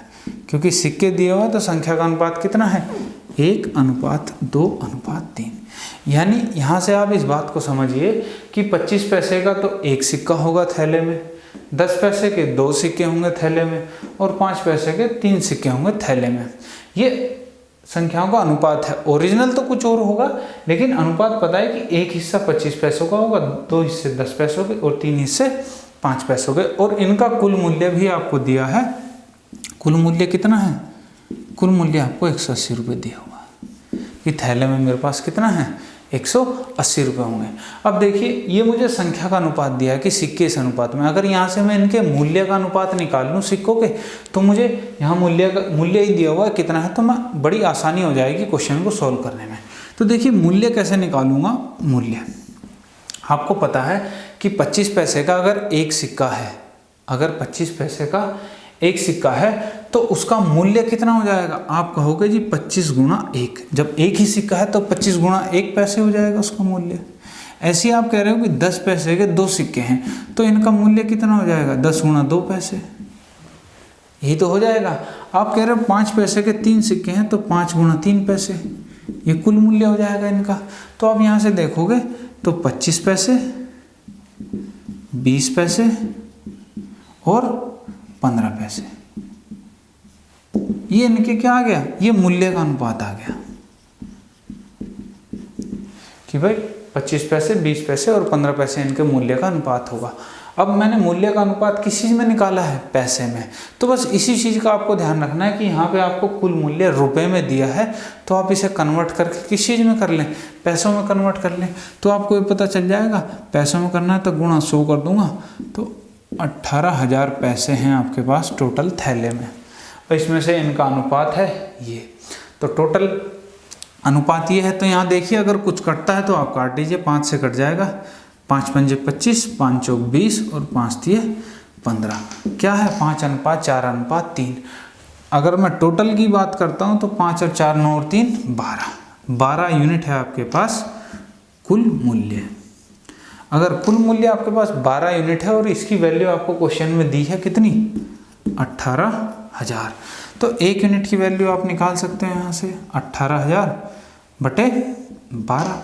क्योंकि सिक्के दिए हुआ तो संख्या का अनुपात कितना है, 1:2:3। यानी यहाँ से आप इस बात को समझिए कि 25 पैसे का तो 1 सिक्का होगा थैले में, 10 पैसे के 2 सिक्के होंगे थैले में और 5 पैसे के 3 सिक्के होंगे थैले में। ये संख्याओं का अनुपात है। ओरिजिनल तो कुछ और होगा, लेकिन अनुपात पता है कि एक हिस्सा 25 पैसों का होगा, 2 हिस्से 10 पैसों के और 3 हिस्से 5 पैसों के। और इनका कुल मूल्य भी आपको दिया है। कुल मूल्य कितना है? कुल मूल्य आपको 180 रुपये दिया हुआ कि थैले में मेरे पास कितना है? 180 रुपये होंगे। अब देखिए, ये मुझे संख्या का अनुपात दिया है कि सिक्के इस अनुपात में, अगर यहाँ से मैं इनके मूल्य का अनुपात निकाल लूँ सिक्कों के, तो मुझे यहाँ मूल्य ही दिया हुआ है कितना है, तो मैं बड़ी आसानी हो जाएगी क्वेश्चन को सॉल्व करने में। तो देखिए, मूल्य कैसे निकालूंगा? मूल्य आपको पता है कि 25 पैसे का अगर एक सिक्का है, अगर 25 पैसे का एक सिक्का है तो उसका मूल्य कितना हो जाएगा? आप कहोगे जी 25 गुणा 1। जब एक ही सिक्का है तो 25 गुणा 1 पैसे हो जाएगा उसका मूल्य। ऐसे ही आप कह रहे हो कि 10 पैसे के 2 सिक्के हैं तो इनका मूल्य कितना हो जाएगा? 10 गुणा 2 पैसे, यही तो हो जाएगा। आप कह रहे हो 5 पैसे के 3 सिक्के हैं तो 5 गुणा 3 पैसे, ये कुल मूल्य हो जाएगा इनका। तो आप यहाँ से देखोगे तो 25 पैसे, 20 पैसे और 15 पैसे, ये इनके क्या आ गया? ये मूल्य का अनुपात आ गया कि भाई 25 पैसे, 20 पैसे और 15 पैसे इनके मूल्य का अनुपात होगा। अब मैंने मूल्य का अनुपात किस चीज़ में निकाला है? पैसे में। तो बस इसी चीज़ का आपको ध्यान रखना है कि यहाँ पे आपको कुल मूल्य रुपए में दिया है, तो आप इसे कन्वर्ट करके किस चीज़ में कर लें? पैसों में कन्वर्ट कर लें, तो आपको ये पता चल जाएगा। पैसों में करना है तो गुणा 100 कर दूंगा, तो 18,000 पैसे हैं आपके पास टोटल थैले में, और इसमें से इनका अनुपात है ये। तो टोटल अनुपात ये है। तो यहाँ देखिए, अगर कुछ कटता है तो आप काट दीजिए, 5 से कट जाएगा, 5 पंजे 25, 5 चौक 20 और 5 तिये 15। क्या है? 5:4:3। अगर मैं टोटल की बात करता हूँ तो 5 और 4 9 और 3 12 यूनिट है आपके पास कुल मूल्य। अगर कुल मूल्य आपके पास 12 यूनिट है और इसकी वैल्यू आपको क्वेश्चन में दी है कितनी? 18,000। तो 1 यूनिट की वैल्यू आप निकाल सकते हैं यहाँ से, 18,000 बटे 12।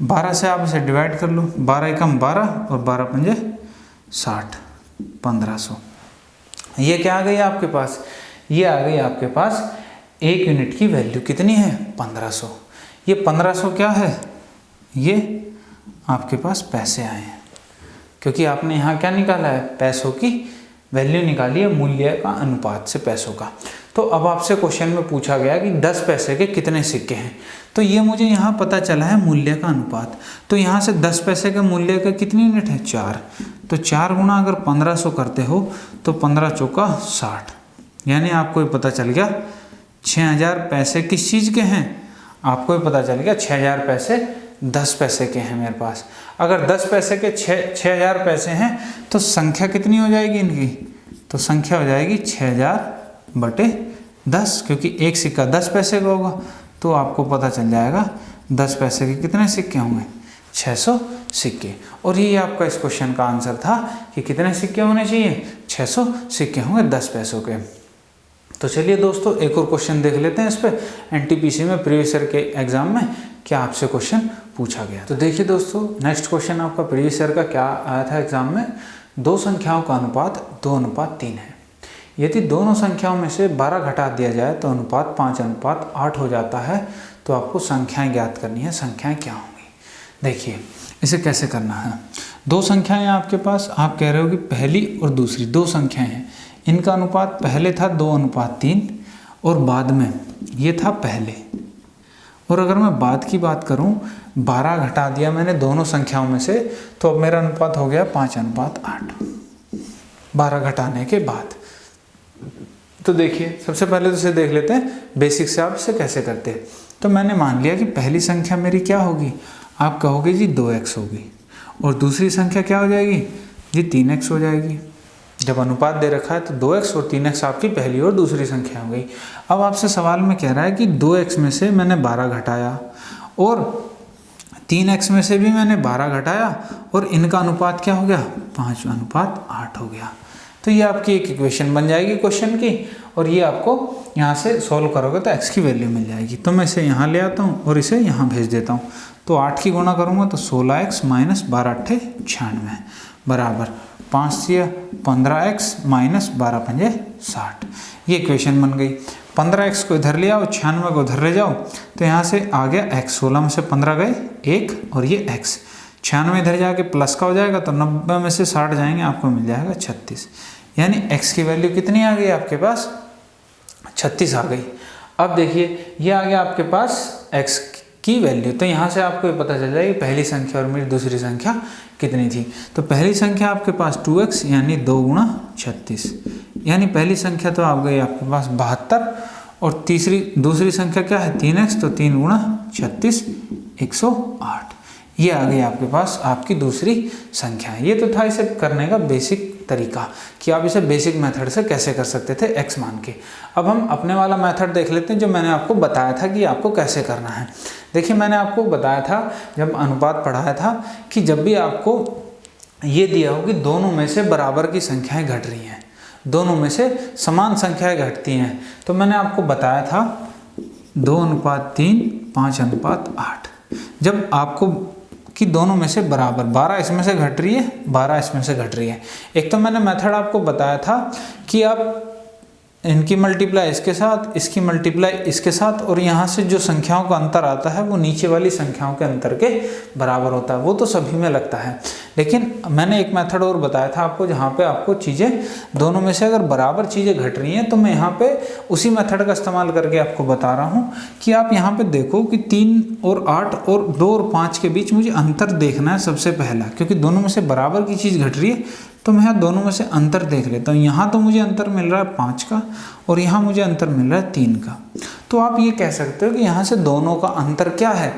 12 से आप इसे डिवाइड कर लो, 12 एकम 12 और 12 पंजे 60, 1500। ये क्या आ गई आपके पास? ये आ गई आपके पास 1 यूनिट की वैल्यू कितनी है? 1500। ये 1500 क्या है? ये आपके पास पैसे आए हैं, क्योंकि आपने यहाँ क्या निकाला है? पैसों की वैल्यू निकाली है मूल्य का अनुपात से पैसों का। तो अब आपसे क्वेश्चन में पूछा गया कि 10 पैसे के कितने सिक्के हैं, तो ये मुझे यहाँ पता चला है मूल्य का अनुपात। तो यहाँ से 10 पैसे के मूल्य का कितनी यूनिट है? 4। तो 4 गुणा अगर 1500 करते हो तो 15 चौका 60, यानी आपको ये पता चल गया 6000 पैसे किस चीज़ के हैं? आपको ये पता चल गया 6000 पैसे 10 पैसे के हैं मेरे पास। अगर 10 पैसे के 6000 पैसे हैं तो संख्या कितनी हो जाएगी इनकी? तो संख्या हो जाएगी 6000 बटे 10, क्योंकि एक सिक्का 10 पैसे का होगा। तो आपको पता चल जाएगा 10 पैसे के कितने सिक्के होंगे? 600 सिक्के। और ये आपका इस क्वेश्चन का आंसर था कि कितने सिक्के होने चाहिए? 600 सिक्के होंगे 10 पैसों के। तो चलिए दोस्तों, एक और क्वेश्चन देख लेते हैं इस पर। एनटीपीसी में प्रीवियस ईयर के एग्जाम में क्या आपसे क्वेश्चन पूछा गया। तो देखिए दोस्तों, नेक्स्ट क्वेश्चन आपका प्रीवियस ईयर का क्या आया था एग्जाम में? 2 संख्याओं का अनुपात 2:3 है। यदि दोनों संख्याओं में से 12 घटा दिया जाए तो अनुपात 5:8 हो जाता है। तो आपको संख्याएं ज्ञात करनी है। संख्याएं क्या होंगी? देखिए, इसे कैसे करना है। 2 संख्याएं आपके पास, आप कह रहे हो कि पहली और दूसरी 2 संख्याएं हैं, इनका अनुपात पहले था 2:3 और बाद में ये था पहले। और अगर मैं बाद की बात करूं, 12 घटा दिया मैंने दोनों संख्याओं में से, तो अब मेरा अनुपात हो गया 5:8 12 घटाने के बाद। तो देखिए, सबसे पहले तो इसे देख लेते हैं बेसिक से आप इसे कैसे करते हैं। तो मैंने मान लिया कि पहली संख्या मेरी क्या होगी? आप कहोगे जी 2x होगी, और दूसरी संख्या क्या हो जाएगी जी? 3x हो जाएगी। जब अनुपात दे रखा है तो 2x और 3x आपकी पहली और दूसरी संख्या हो गई। अब आपसे सवाल में कह रहा है कि 2x में से मैंने 12 घटाया और 3x में से भी मैंने 12 घटाया, और इनका अनुपात क्या हो गया? 5:8 हो गया। तो ये आपकी एक इक्वेशन बन जाएगी क्वेश्चन की, और ये आपको यहाँ से सॉल्व करोगे तो x की वैल्यू मिल जाएगी। तो मैं इसे यहाँ ले आता हूँ और इसे यहाँ भेज देता हूँ। तो 8 की गुणा करूँगा तो 16x - 12 × 96 बराबर 5 × 15x - 12 × 60। ये इक्वेशन बन गई। 15x को इधर ले आओ, 96 को उधर ले जाओ, तो यहाँ से आ गया x, 16 में से 15 गए 1 और ये x, 96 इधर जाके प्लस का हो जाएगा तो 90 में से 60 जाएंगे, आपको मिल जाएगा 36। यानी x की वैल्यू कितनी आ गई आपके पास, 36 आ गई। अब देखिए ये आ गया आपके पास x की वैल्यू, तो यहाँ से आपको ये पता चल जाएगी पहली संख्या और मेरी दूसरी संख्या कितनी थी। तो पहली संख्या आपके पास 2x यानी 2 गुणा 36, यानी पहली संख्या तो आ गई आपके पास 72 और दूसरी संख्या क्या है 3x, तो 3 गुणा 36 108। ये आ गई आपके पास आपकी दूसरी संख्या। ये तो था इसे करने का बेसिक तरीका कि आप इसे बेसिक मेथड से कैसे कर सकते थे x मान के। अब हम अपने वाला मेथड देख लेते हैं जो मैंने आपको बताया था कि आपको कैसे करना है। देखिए मैंने आपको बताया था जब अनुपात पढ़ाया था कि जब भी आपको ये दिया हो कि दोनों में से बराबर की संख्याएं घट रही हैं, दोनों में से समान संख्याएं घटती हैं, तो मैंने आपको बताया था 2:3 5:8। जब आपको कि दोनों में से बराबर 12 इसमें से घट रही है, 12 इसमें से घट रही है। एक तो मैंने मेथड आपको बताया था कि आप इनकी मल्टीप्लाई इसके साथ, इसकी मल्टीप्लाई इसके साथ, और यहाँ से जो संख्याओं का अंतर आता है वो नीचे वाली संख्याओं के अंतर के बराबर होता है। वो तो सभी में लगता है, लेकिन मैंने एक मेथड और बताया था आपको जहाँ पे आपको चीज़ें दोनों में से अगर बराबर चीज़ें घट रही हैं, तो मैं यहाँ पे उसी मेथड का इस्तेमाल करके आपको बता रहा हूँ कि आप यहाँ पे देखो कि 3 और 8 और 2 और 5 के बीच मुझे अंतर देखना है सबसे पहला, क्योंकि दोनों में से बराबर की चीज़ घट रही है, तो मैं यहाँ दोनों में से अंतर देख लेता हूँ। यहाँ तो मुझे अंतर मिल रहा है 5 का और यहाँ मुझे अंतर मिल रहा है 3 का। तो आप ये कह सकते हो कि यहाँ से दोनों का अंतर क्या है,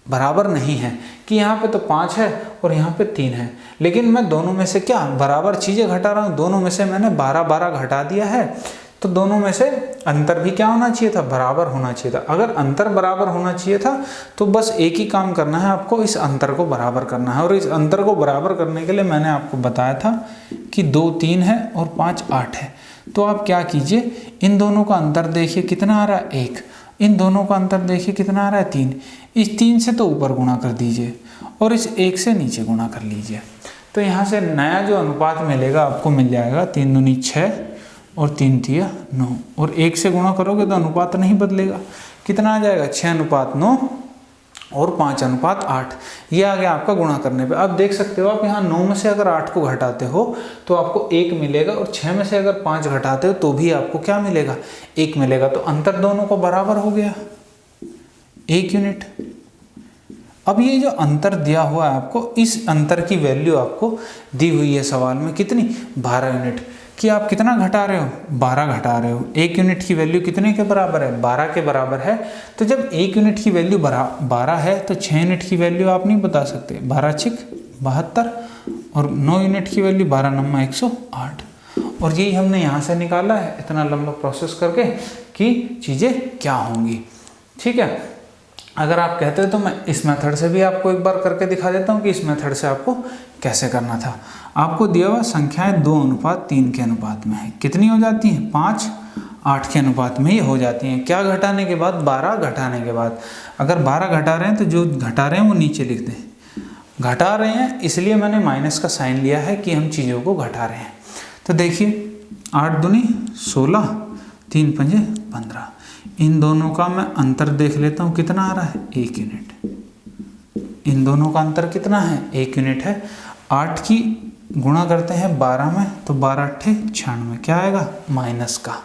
बराबर नहीं है, कि यहाँ पे तो 5 है और यहाँ पे 3 है, लेकिन मैं दोनों में से क्या बराबर चीज़ें घटा रहा हूँ। दोनों में से मैंने 12 घटा दिया है, तो दोनों में से अंतर भी क्या होना चाहिए था, बराबर होना चाहिए था। अगर अंतर बराबर होना चाहिए था तो बस एक ही काम करना है, आपको इस अंतर को बराबर करना है। और इस अंतर को बराबर करने के लिए मैंने आपको बताया था कि 2 3 है और 5 8 है। तो आप क्या कीजिए, इन दोनों का अंतर देखिए कितना आ रहा है 1, इन दोनों का अंतर देखिए कितना आ रहा है 3। इस 3 से तो ऊपर गुणा कर दीजिए और इस 1 से नीचे गुणा कर लीजिए। तो यहाँ से नया जो अनुपात मिलेगा आपको मिल जाएगा 3 दूनी 6 और 3 तिया 9, और 1 से गुणा करोगे तो अनुपात नहीं बदलेगा। कितना आ जाएगा 6:9 और 5:8। ये आ गया आपका गुणा करने पे। अब देख सकते हो आप यहाँ 9 में से अगर 8 को घटाते हो तो आपको 1 मिलेगा, और 6 में से अगर 5 घटाते हो तो भी आपको क्या मिलेगा, 1 मिलेगा। तो अंतर दोनों को बराबर हो गया 1 यूनिट। अब ये जो अंतर दिया हुआ है आपको, इस अंतर की वैल्यू आपको दी हुई है सवाल में कितनी, 12 यूनिट। कि आप कितना घटा रहे हो, 12 घटा रहे हो। 1 यूनिट की वैल्यू कितने के बराबर है, 12 के बराबर है। तो जब 1 यूनिट की वैल्यू 12 है तो 6 यूनिट की वैल्यू आप नहीं बता सकते, 12 6 72, और 9 यूनिट की वैल्यू 12 9 108। और यही हमने यहाँ से निकाला है इतना लंबा प्रोसेस करके कि चीज़ें क्या होंगी। ठीक है, अगर आप कहते हो तो मैं इस मेथड से भी आपको एक बार करके दिखा देता हूँ कि इस मेथड से आपको कैसे करना था। आपको दिया हुआ संख्याएं 2:3 के अनुपात में है, कितनी हो जाती हैं, 5 8 के अनुपात में ही हो जाती हैं। क्या घटाने के बाद, 12 घटाने के बाद। अगर 12 घटा रहे हैं तो जो घटा रहे हैं वो नीचे लिख दें। घटा रहे हैं इसलिए मैंने माइनस का साइन लिया है कि हम चीज़ों को घटा रहे हैं। तो देखिए 8 दूनी 16 3 पंजे 15। इन दोनों का मैं अंतर देख लेता हूँ, कितना आ रहा है 1 यूनिट। इन दोनों का अंतर कितना है, 1 यूनिट है। 8 की गुणा करते हैं 12 में तो 12 8 96, क्या आएगा, माइनस का।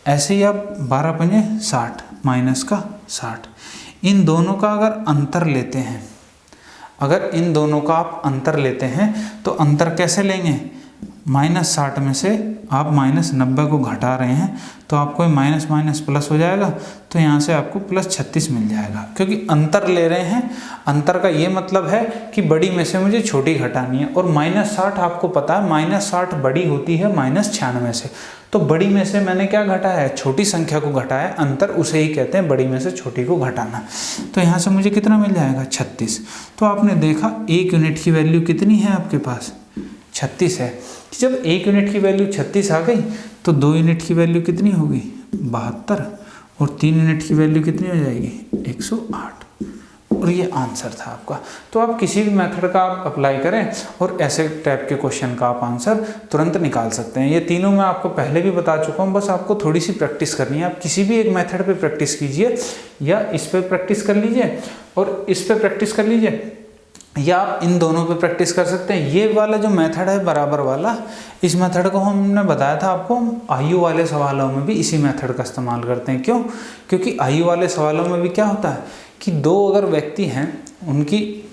ऐसे ही आप 12 पंजे 60, माइनस का 60। इन दोनों का अगर अंतर लेते हैं, अगर इन दोनों का आप अंतर लेते हैं तो अंतर कैसे लेंगे, -60 में से आप -90 को घटा रहे हैं तो आपको माइनस माइनस प्लस हो जाएगा, तो यहाँ से आपको +36 मिल जाएगा। क्योंकि अंतर ले रहे हैं, अंतर का ये मतलब है कि बड़ी में से मुझे छोटी घटानी है। और -60 आपको पता है -60 बड़ी होती है -96 से, तो बड़ी में से मैंने क्या घटाया है, छोटी संख्या को घटाया। अंतर उसे ही कहते हैं बड़ी में से छोटी को घटाना। तो यहाँ से मुझे कितना मिल जाएगा, 36। तो आपने देखा 1 यूनिट की वैल्यू कितनी है आपके पास, 36 है। जब 1 यूनिट की वैल्यू 36 आ गई तो 2 यूनिट की वैल्यू कितनी होगी, 72, और 3 यूनिट की वैल्यू कितनी हो जाएगी, 108। और ये आंसर था आपका। तो आप किसी भी मेथड का आप अप्लाई करें और ऐसे टाइप के क्वेश्चन का आप आंसर तुरंत निकाल सकते हैं। ये तीनों मैं आपको पहले भी बता चुका हूँ, बस आपको थोड़ी सी प्रैक्टिस करनी है। आप किसी भी एक मेथड पे प्रैक्टिस कीजिए, या इस पे प्रैक्टिस कर लीजिए और इस पे प्रैक्टिस कर लीजिए, या आप इन दोनों पे प्रैक्टिस कर सकते हैं। ये वाला जो मेथड है बराबर वाला, इस मेथड को हमने बताया था आपको, आयु वाले सवालों में भी इसी मेथड का इस्तेमाल करते हैं। क्यों? क्योंकि आयु वाले सवालों में भी क्या होता है कि दो अगर व्यक्ति हैं, उनकी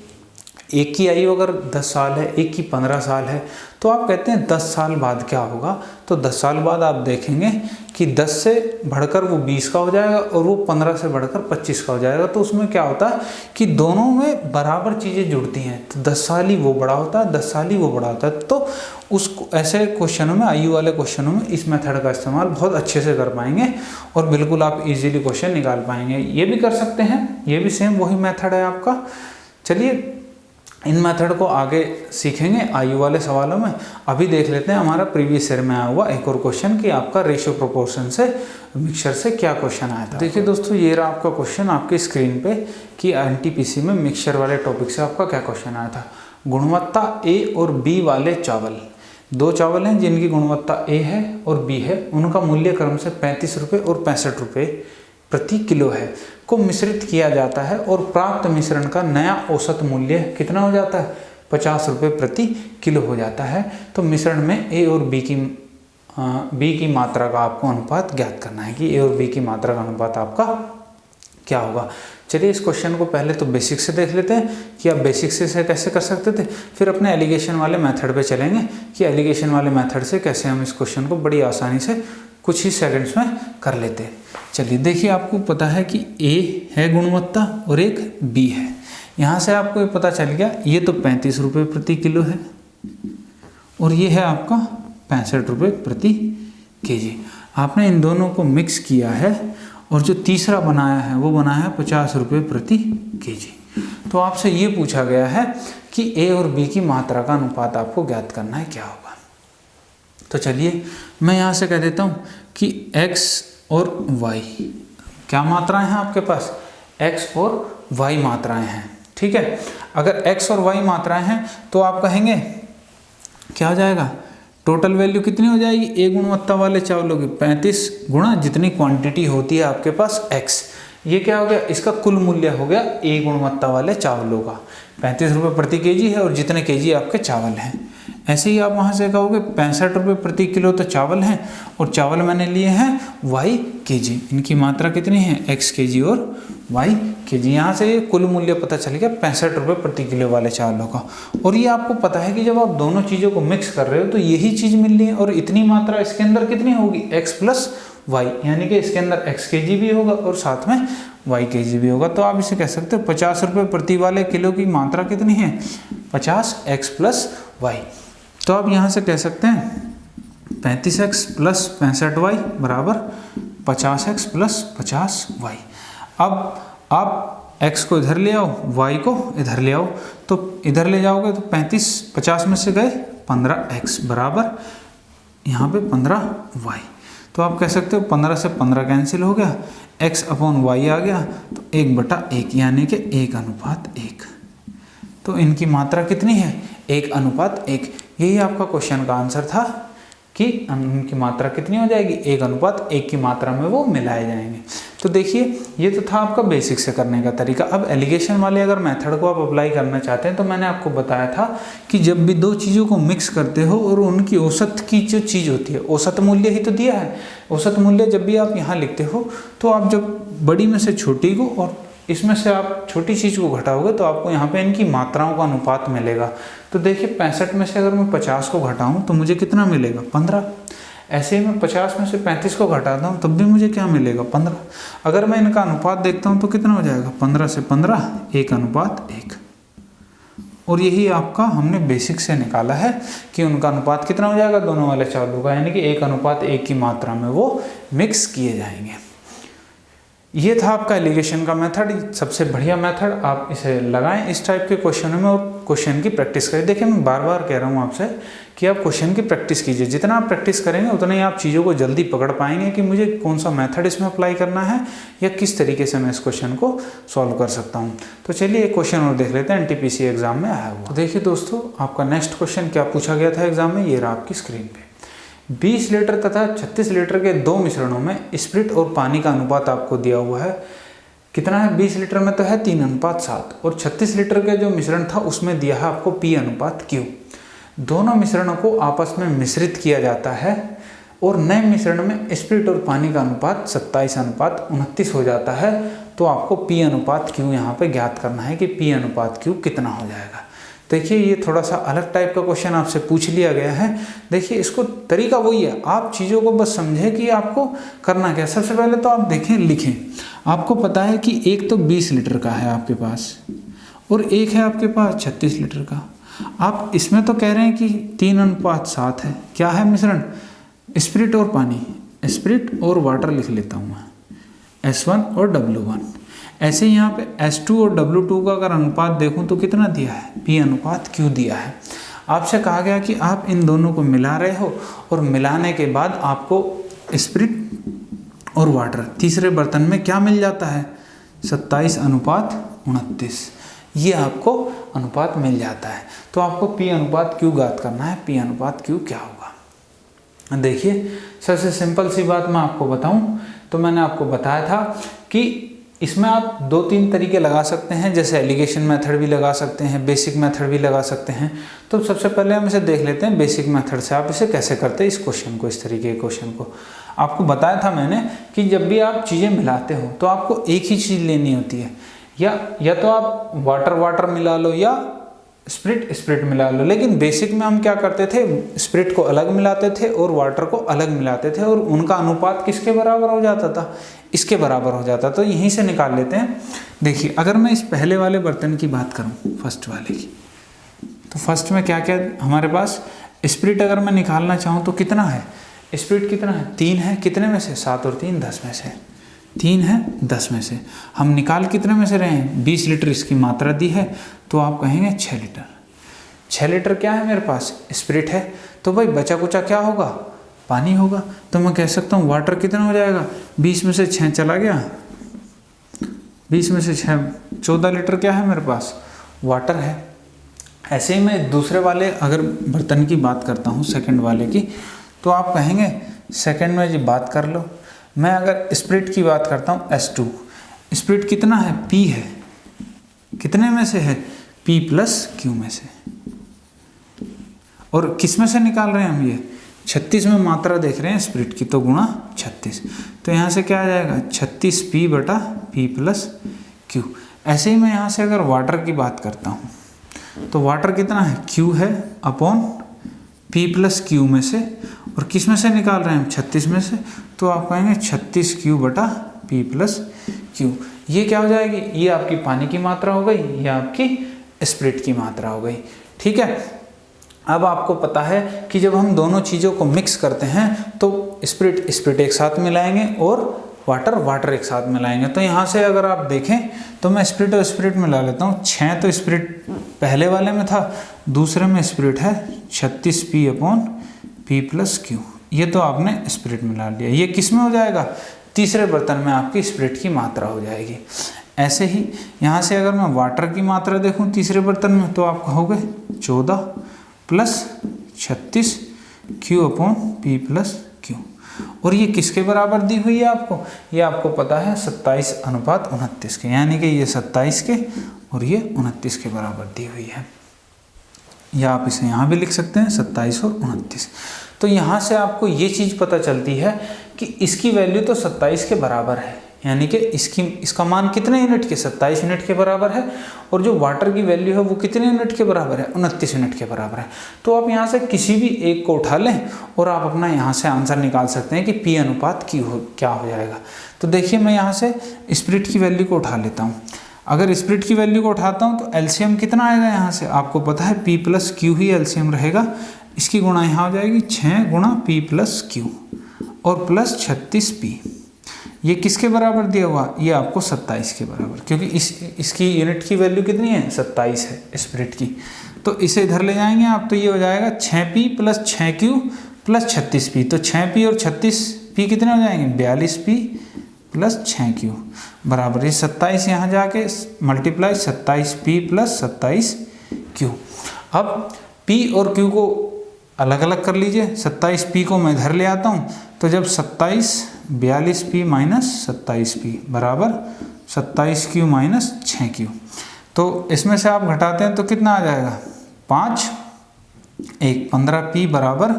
एक की आयु अगर 10 साल है, एक की 15 साल है, तो आप कहते हैं 10 साल बाद क्या होगा। तो 10 साल बाद आप देखेंगे कि 10 से बढ़कर वो 20 का हो जाएगा और वो 15 से बढ़कर 25 का हो जाएगा। तो उसमें क्या होता है कि दोनों में बराबर चीज़ें जुड़ती हैं। तो 10 साल ही वो बड़ा होता है, 10 साल ही वो बड़ा होता है। तो उस ऐसे क्वेश्चनों में, आयु वाले क्वेश्चनों में इस मेथड का इस्तेमाल बहुत अच्छे से कर पाएंगे और बिल्कुल आप इजीली क्वेश्चन निकाल पाएंगे। ये भी कर सकते हैं, ये भी सेम वही मेथड है आपका। चलिए इन मेथड को आगे सीखेंगे आयु वाले सवालों में। अभी देख लेते हैं हमारा प्रीवियस ईयर में आया हुआ एक और क्वेश्चन कि आपका रेशियो प्रोपोर्शन से मिक्सचर से क्या क्वेश्चन आया था। देखिए दोस्तों, ये रहा आपका क्वेश्चन आपकी स्क्रीन पे कि एनटीपीसी में मिक्सचर वाले टॉपिक से आपका क्या क्वेश्चन आया था। गुणवत्ता ए और बी वाले चावल, दो चावल हैं जिनकी गुणवत्ता ए है और बी है, उनका मूल्य क्रम से 35 रुपये और 65 रुपये प्रति किलो है, को मिश्रित किया जाता है और प्राप्त मिश्रण का नया औसत मूल्य कितना हो जाता है, 50 रुपये प्रति किलो हो जाता है। तो मिश्रण में ए और बी की मात्रा का आपको अनुपात ज्ञात करना है कि ए और बी की मात्रा का अनुपात आपका क्या होगा। चलिए इस क्वेश्चन को पहले तो बेसिक से देख लेते हैं कि आप बेसिक से कैसे कर सकते थे, फिर अपने एलिगेशन वाले मेथड पे चलेंगे कि एलिगेशन वाले मेथड से कैसे हम इस क्वेश्चन को बड़ी आसानी से कुछ ही सेकंड्स में कर लेते हैं। चलिए देखिए, आपको पता है कि ए है गुणवत्ता और एक बी है। यहाँ से आपको ये पता चल गया, ये तो 35 रुपये प्रति किलो है और ये है आपका 65 रुपये प्रति केजी। आपने इन दोनों को मिक्स किया है और जो तीसरा बनाया है वो बनाया है 50 रुपये प्रति केजी। तो आपसे ये पूछा गया है कि ए और बी की मात्रा का अनुपात आपको ज्ञात करना है, क्या होगा। तो चलिए मैं यहाँ से कह देता हूँ कि x और y क्या मात्राएं हैं आपके पास, x और y मात्राएं हैं। ठीक है, अगर x और y मात्राएं हैं तो आप कहेंगे क्या हो जाएगा, टोटल वैल्यू कितनी हो जाएगी ए गुणवत्ता वाले चावलों की 35 गुणा जितनी क्वांटिटी होती है आपके पास x। ये क्या हो गया, इसका कुल मूल्य हो गया ए गुणवत्ता वाले चावलों का। 35 रुपये प्रति केजी है और जितने केजी आपके चावल हैं। ऐसे ही आप वहाँ से कहोगे 65 रुपये प्रति किलो तो चावल हैं और चावल मैंने लिए हैं y केजी, इनकी मात्रा कितनी है x केजी और y केजी। यहाँ से ये कुल मूल्य पता चल गया 65 रुपये प्रति किलो वाले चावलों का। और ये आपको पता है कि जब आप दोनों चीज़ों को मिक्स कर रहे हो तो यही चीज़ मिल रही है और इतनी मात्रा इसके अंदर कितनी होगी, x प्लस y, यानी कि इसके अंदर x केजी भी होगा और साथ में y केजी भी होगा। तो आप इसे कह सकते हो 50 रुपये प्रति वाले किलो की मात्रा कितनी है, 50x प्लस y। तो आप यहाँ से कह सकते हैं 35x प्लस 65y बराबर 50x प्लस 50y। अब आप x को इधर ले आओ, y को इधर ले आओ, तो इधर ले जाओगे तो 50 में से गए 15x बराबर यहाँ पे 15y। तो आप कह सकते हो 15 से 15 कैंसिल हो गया, x अपॉन y आ गया, तो 1/1 यानी कि 1:1। तो इनकी मात्रा कितनी है, 1:1। यही आपका क्वेश्चन का आंसर था कि इनकी मात्रा कितनी हो जाएगी, 1:1 की मात्रा में वो मिलाए जाएंगे। तो देखिए ये तो था आपका बेसिक से करने का तरीका। अब एलिगेशन वाले अगर मेथड को आप अप्लाई करना चाहते हैं तो मैंने आपको बताया था कि जब भी दो चीज़ों को मिक्स करते हो और उनकी औसत की जो चीज़ होती है, औसत मूल्य ही तो दिया है, औसत मूल्य जब भी आप यहाँ लिखते हो तो आप जब बड़ी में से छोटी को और इसमें से आप छोटी चीज़ को घटाओगे तो आपको यहाँ पे इनकी मात्राओं का अनुपात मिलेगा। तो देखिए 65 में से अगर मैं 50 को घटाऊँ तो मुझे कितना मिलेगा, 15। ऐसे ही मैं 50 में से 35 को घटाता हूँ तब भी मुझे क्या मिलेगा, 15। अगर मैं इनका अनुपात देखता हूँ तो कितना हो जाएगा, 15 से 15 1:1। और यही आपका हमने बेसिक से निकाला है कि उनका अनुपात कितना हो जाएगा दोनों वाले चावलों का, यानी कि 1:1 की मात्रा में वो मिक्स किए जाएंगे। ये था आपका एलिगेशन का मेथड, सबसे बढ़िया मेथड। आप इसे लगाएं इस टाइप के क्वेश्चनों में और क्वेश्चन की प्रैक्टिस करें। देखिए मैं बार बार कह रहा हूँ आपसे कि आप क्वेश्चन की प्रैक्टिस कीजिए। जितना आप प्रैक्टिस करेंगे उतना ही आप चीज़ों को जल्दी पकड़ पाएंगे कि मुझे कौन सा मेथड इसमें अप्लाई करना है या किस तरीके से मैं इस क्वेश्चन को सॉल्व कर सकता हूँ। तो चलिए एक क्वेश्चन और देख लेते हैं NTPC एग्जाम में आया हुआ। तो देखिए दोस्तों, आपका नेक्स्ट क्वेश्चन क्या पूछा गया था एग्जाम में, ये रहा आपकी स्क्रीन पे। 20 लीटर तथा 36 लीटर के दो मिश्रणों में स्प्रिट और पानी का अनुपात आपको दिया हुआ है। कितना है? 20 लीटर में तो है 3:7 और 36 लीटर के जो मिश्रण था उसमें दिया है आपको P/Q। दोनों मिश्रणों को आपस में मिश्रित किया जाता है और नए मिश्रण में स्प्रिट और पानी का अनुपात 27:29 हो जाता है। तो आपको P/Q यहाँ पे ज्ञात करना है कि P/Q कितना हो जाएगा। देखिए ये थोड़ा सा अलग टाइप का क्वेश्चन आपसे पूछ लिया गया है। देखिए इसको तरीका वही है, आप चीज़ों को बस समझें कि आपको करना क्या। सबसे पहले तो आप देखें, लिखें। आपको पता है कि एक तो 20 लीटर का है आपके पास और एक है आपके पास 36 लीटर का। आप इसमें तो कह रहे हैं कि 3:7 है। क्या है मिश्रण? स्प्रिट और पानी, स्प्रिट और वाटर लिख लेता हूँ मैं, S1 और W1। ऐसे यहाँ पे S2 और W2 का अगर अनुपात देखूं तो कितना दिया है? P/Q दिया है। आपसे कहा गया कि आप इन दोनों को मिला रहे हो और मिलाने के बाद आपको स्प्रिट और वाटर तीसरे बर्तन में क्या मिल जाता है? 27:29। ये आपको अनुपात मिल जाता है। तो आपको P/Q ज्ञात करना है। P/Q क्या होगा? देखिए सबसे सिंपल सी बात मैं आपको बताऊं तो मैंने आपको बताया था कि इसमें आप 2-3 तरीके लगा सकते हैं, जैसे एलिगेशन मेथड भी लगा सकते हैं, बेसिक मेथड भी लगा सकते हैं। तो सबसे पहले हम इसे देख लेते हैं बेसिक मेथड से। आप इसे कैसे करते हैं इस क्वेश्चन को, इस तरीके के क्वेश्चन को। आपको बताया था मैंने कि जब भी आप चीज़ें मिलाते हो तो आपको एक ही चीज़ लेनी होती है, या तो आप वाटर मिला लो या स्प्रिट मिला लो। लेकिन बेसिक में हम क्या करते थे? स्प्रिट को अलग मिलाते थे और वाटर को अलग मिलाते थे और उनका अनुपात किसके बराबर हो जाता था? इसके बराबर हो जाता। तो यहीं से निकाल लेते हैं। देखिए अगर मैं इस पहले वाले बर्तन की बात करूं, फर्स्ट वाले की, तो फर्स्ट में क्या क्या हमारे पास? स्प्रिट अगर मैं निकालना चाहूँ तो कितना है? स्प्रिट कितना है? 3 है। कितने में से? 7 और 3 10 में से। 3 है 10 में से। हम निकाल कितने में से रहे हैं? 20 लीटर इसकी मात्रा दी है तो आप कहेंगे 6 लीटर। 6 लीटर क्या है मेरे पास? स्प्रिट है। तो भाई बचा कुचा क्या होगा? पानी होगा। तो मैं कह सकता हूँ वाटर कितना हो जाएगा? 20 में से 6 चला गया, 20 में से 6 14 लीटर क्या है मेरे पास? वाटर है। ऐसे ही मैं दूसरे वाले अगर बर्तन की बात करता हूँ, सेकंड वाले की, तो आप कहेंगे सेकंड में जी बात कर लो। मैं अगर स्प्रिट की बात करता हूँ S2, स्प्रिट कितना है? P है। कितने में से है? P+Q में से। और किस में से निकाल रहे हैं हम? ये 36 में मात्रा देख रहे हैं स्प्रिट की, तो गुणा 36। तो यहाँ से क्या आ जाएगा? 36P/P+Q। ऐसे ही मैं यहाँ से अगर वाटर की बात करता हूँ तो वाटर कितना है? Q है अपॉन P+Q में से। और किस में से निकाल रहे हैं हम? 36 में से। तो आप कहेंगे 36Q/P+Q। ये क्या हो जाएगी? ये आपकी पानी की मात्रा हो गई, ये आपकी स्प्रिट की मात्रा हो गई। ठीक है। अब आपको पता है कि जब हम दोनों चीज़ों को मिक्स करते हैं तो स्प्रिट एक साथ मिलाएंगे और वाटर एक साथ मिलाएंगे। तो यहाँ से अगर आप देखें तो मैं स्प्रिट और स्प्रिट मिला लेता हूँ। 6 तो स्प्रिट पहले वाले में था, दूसरे में स्प्रिट है 36P/P+Q। ये तो आपने स्प्रिट मिला लिया। ये किस में हो जाएगा? तीसरे बर्तन में आपकी स्प्रिट की मात्रा हो जाएगी। ऐसे ही यहाँ से अगर मैं वाटर की मात्रा देखूँ तीसरे बर्तन में तो आप कहोगे 14 + 36Q/P+Q। और ये किसके बराबर दी हुई है आपको? ये आपको पता है 27:29 के, यानी कि ये 27 के और ये 29 के बराबर दी हुई है। या आप इसे यहाँ भी लिख सकते हैं 27 और 29। तो यहाँ से आपको ये चीज़ पता चलती है कि इसकी वैल्यू तो 27 के बराबर है, यानी कि इसका मान कितने यूनिट के? 27 यूनिट के बराबर है। और जो वाटर की वैल्यू है वो कितने यूनिट के बराबर है? 29 यूनिट के बराबर है। तो आप यहाँ से किसी भी एक को उठा लें और आप अपना यहाँ से आंसर निकाल सकते हैं कि P/Q क्या हो जाएगा। तो देखिए मैं यहाँ से स्प्रिट की वैल्यू को उठा लेता हूँ। अगर स्प्रिट की वैल्यू को उठाता हूँ तो एलसीएम कितना आएगा? यहाँ से आपको पता है P+Q ही एलसीएम रहेगा। इसकी गुणा यहाँ हो जाएगी 6 × P+Q और +36P। ये किसके बराबर दिया हुआ, ये आपको 27 के बराबर, क्योंकि इसकी यूनिट की वैल्यू कितनी है, 27 है स्प्रिट की। तो इसे इधर ले जाएंगे आप, तो ये हो जाएगा 6p plus 6q plus 36p। तो 6p और 36p कितने हो जाएंगे, 42p प्लस 6q बराबर, ये 27 यहाँ जाके मल्टीप्लाई 27p प्लस 27q। अब p और q को अलग अलग कर लीजिए, 27p को मैं इधर ले आता हूँ, तो जब 42p माइनस 27p बराबर 27q माइनस 6q, तो इसमें से आप घटाते हैं तो कितना आ जाएगा, 5 1 15p बराबर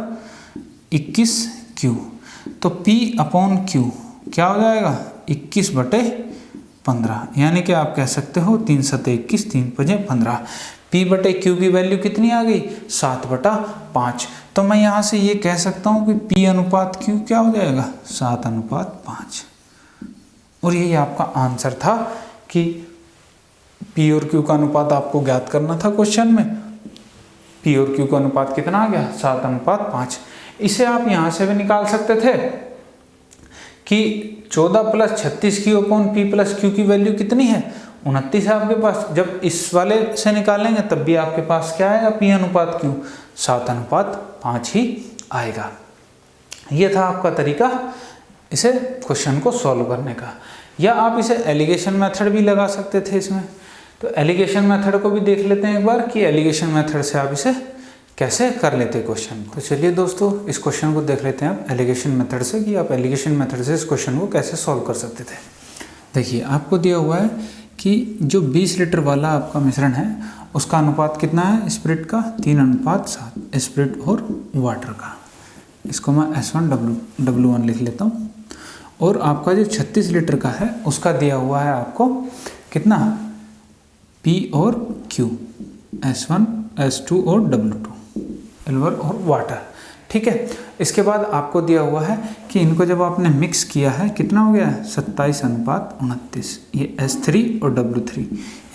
21q। तो p अपॉन q क्या हो जाएगा, 21/15, यानी कि आप कह सकते हो 3 7 21 3 5 15। p बटे q की वैल्यू कितनी आ गई, 7/5। तो मैं यहाँ से ये कह सकता हूँ कि p अनुपात q क्या हो जाएगा, 7/5। और यही आपका आंसर था कि p और q का अनुपात आपको ज्ञात करना था क्वेश्चन में। p और q का अनुपात कितना आ गया, 7/5। इसे आप यहाँ से भी निकाल सकते थे कि 14 plus 36q upon p plus q की वैल्यू कितनी है, 29 है आपके पास। जब इस वाले से निकालेंगे तब भी आपके पास क्या आएगा, p अनुपात q 7/5 ही आएगा। ये था आपका तरीका इसे क्वेश्चन को सॉल्व करने का। या आप इसे एलिगेशन मेथड भी लगा सकते थे इसमें। तो एलिगेशन मेथड को भी देख लेते हैं एक बार कि एलिगेशन मेथड से आप इसे कैसे कर लेते हैं क्वेश्चन को। तो चलिए दोस्तों, इस क्वेश्चन को देख लेते हैं आप एलिगेशन मेथड से, कि आप एलिगेशन मेथड से इस क्वेश्चन को कैसे सॉल्व कर सकते थे। देखिए, आपको दिया हुआ है कि जो 20 लीटर वाला आपका मिश्रण है उसका अनुपात कितना है स्प्रिट का, 3:7 स्प्रिट और वाटर का। इसको मैं S1 W1 लिख लेता हूँ। और आपका जो 36 लीटर का है उसका दिया हुआ है आपको कितना, P और Q, S1 S2 और W2, सिल्वर और वाटर। ठीक है, इसके बाद आपको दिया हुआ है कि इनको जब आपने मिक्स किया है कितना हो गया है, 27:29। ये S3 और W3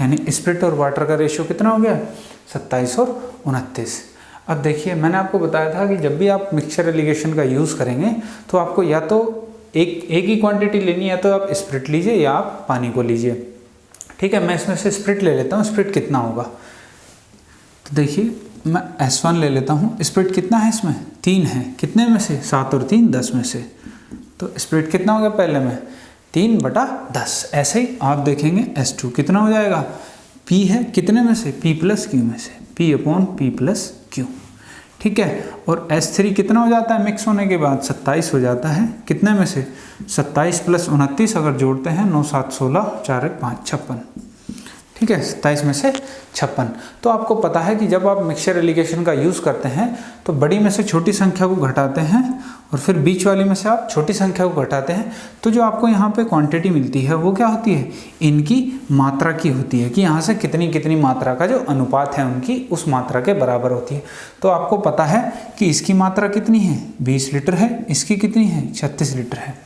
यानी स्प्रिट और वाटर का रेशियो कितना हो गया, 27 और 29। अब देखिए, मैंने आपको बताया था कि जब भी आप मिक्सचर एलिगेशन का यूज़ करेंगे तो आपको या तो एक ही क्वांटिटी लेनी है, तो आप स्प्रिट लीजिए या आप पानी को लीजिए। ठीक है, मैं इसमें से स्प्रिट ले लेता हूँ। स्प्रिट कितना होगा, तो देखिए मैं S1 ले लेता हूँ। स्प्रिट कितना है इसमें, 3 है। कितने में से, 7 और 3 10 में से। तो स्प्रिट कितना हो गया पहले में, 3/10। ऐसे ही आप देखेंगे S2 कितना हो जाएगा, P है कितने में से, P प्लस Q में से, P upon P plus Q। ठीक है, और S3 कितना हो जाता है मिक्स होने के बाद, 27 हो जाता है। कितने में से, 27 प्लस 29 अगर जोड़ते हैं 9 7 16 4 1 5 56। ठीक है, 27 में से 56। तो आपको पता है कि जब आप मिक्सचर एलिगेशन का यूज़ करते हैं तो बड़ी में से छोटी संख्या को घटाते हैं और फिर बीच वाली में से आप छोटी संख्या को घटाते हैं, तो जो आपको यहाँ पे क्वांटिटी मिलती है वो क्या होती है, इनकी मात्रा की होती है, कि यहाँ से कितनी कितनी मात्रा का जो अनुपात है उनकी उस मात्रा के बराबर होती है। तो आपको पता है कि इसकी मात्रा कितनी है, 20 लीटर है, इसकी कितनी है, 36 लीटर है।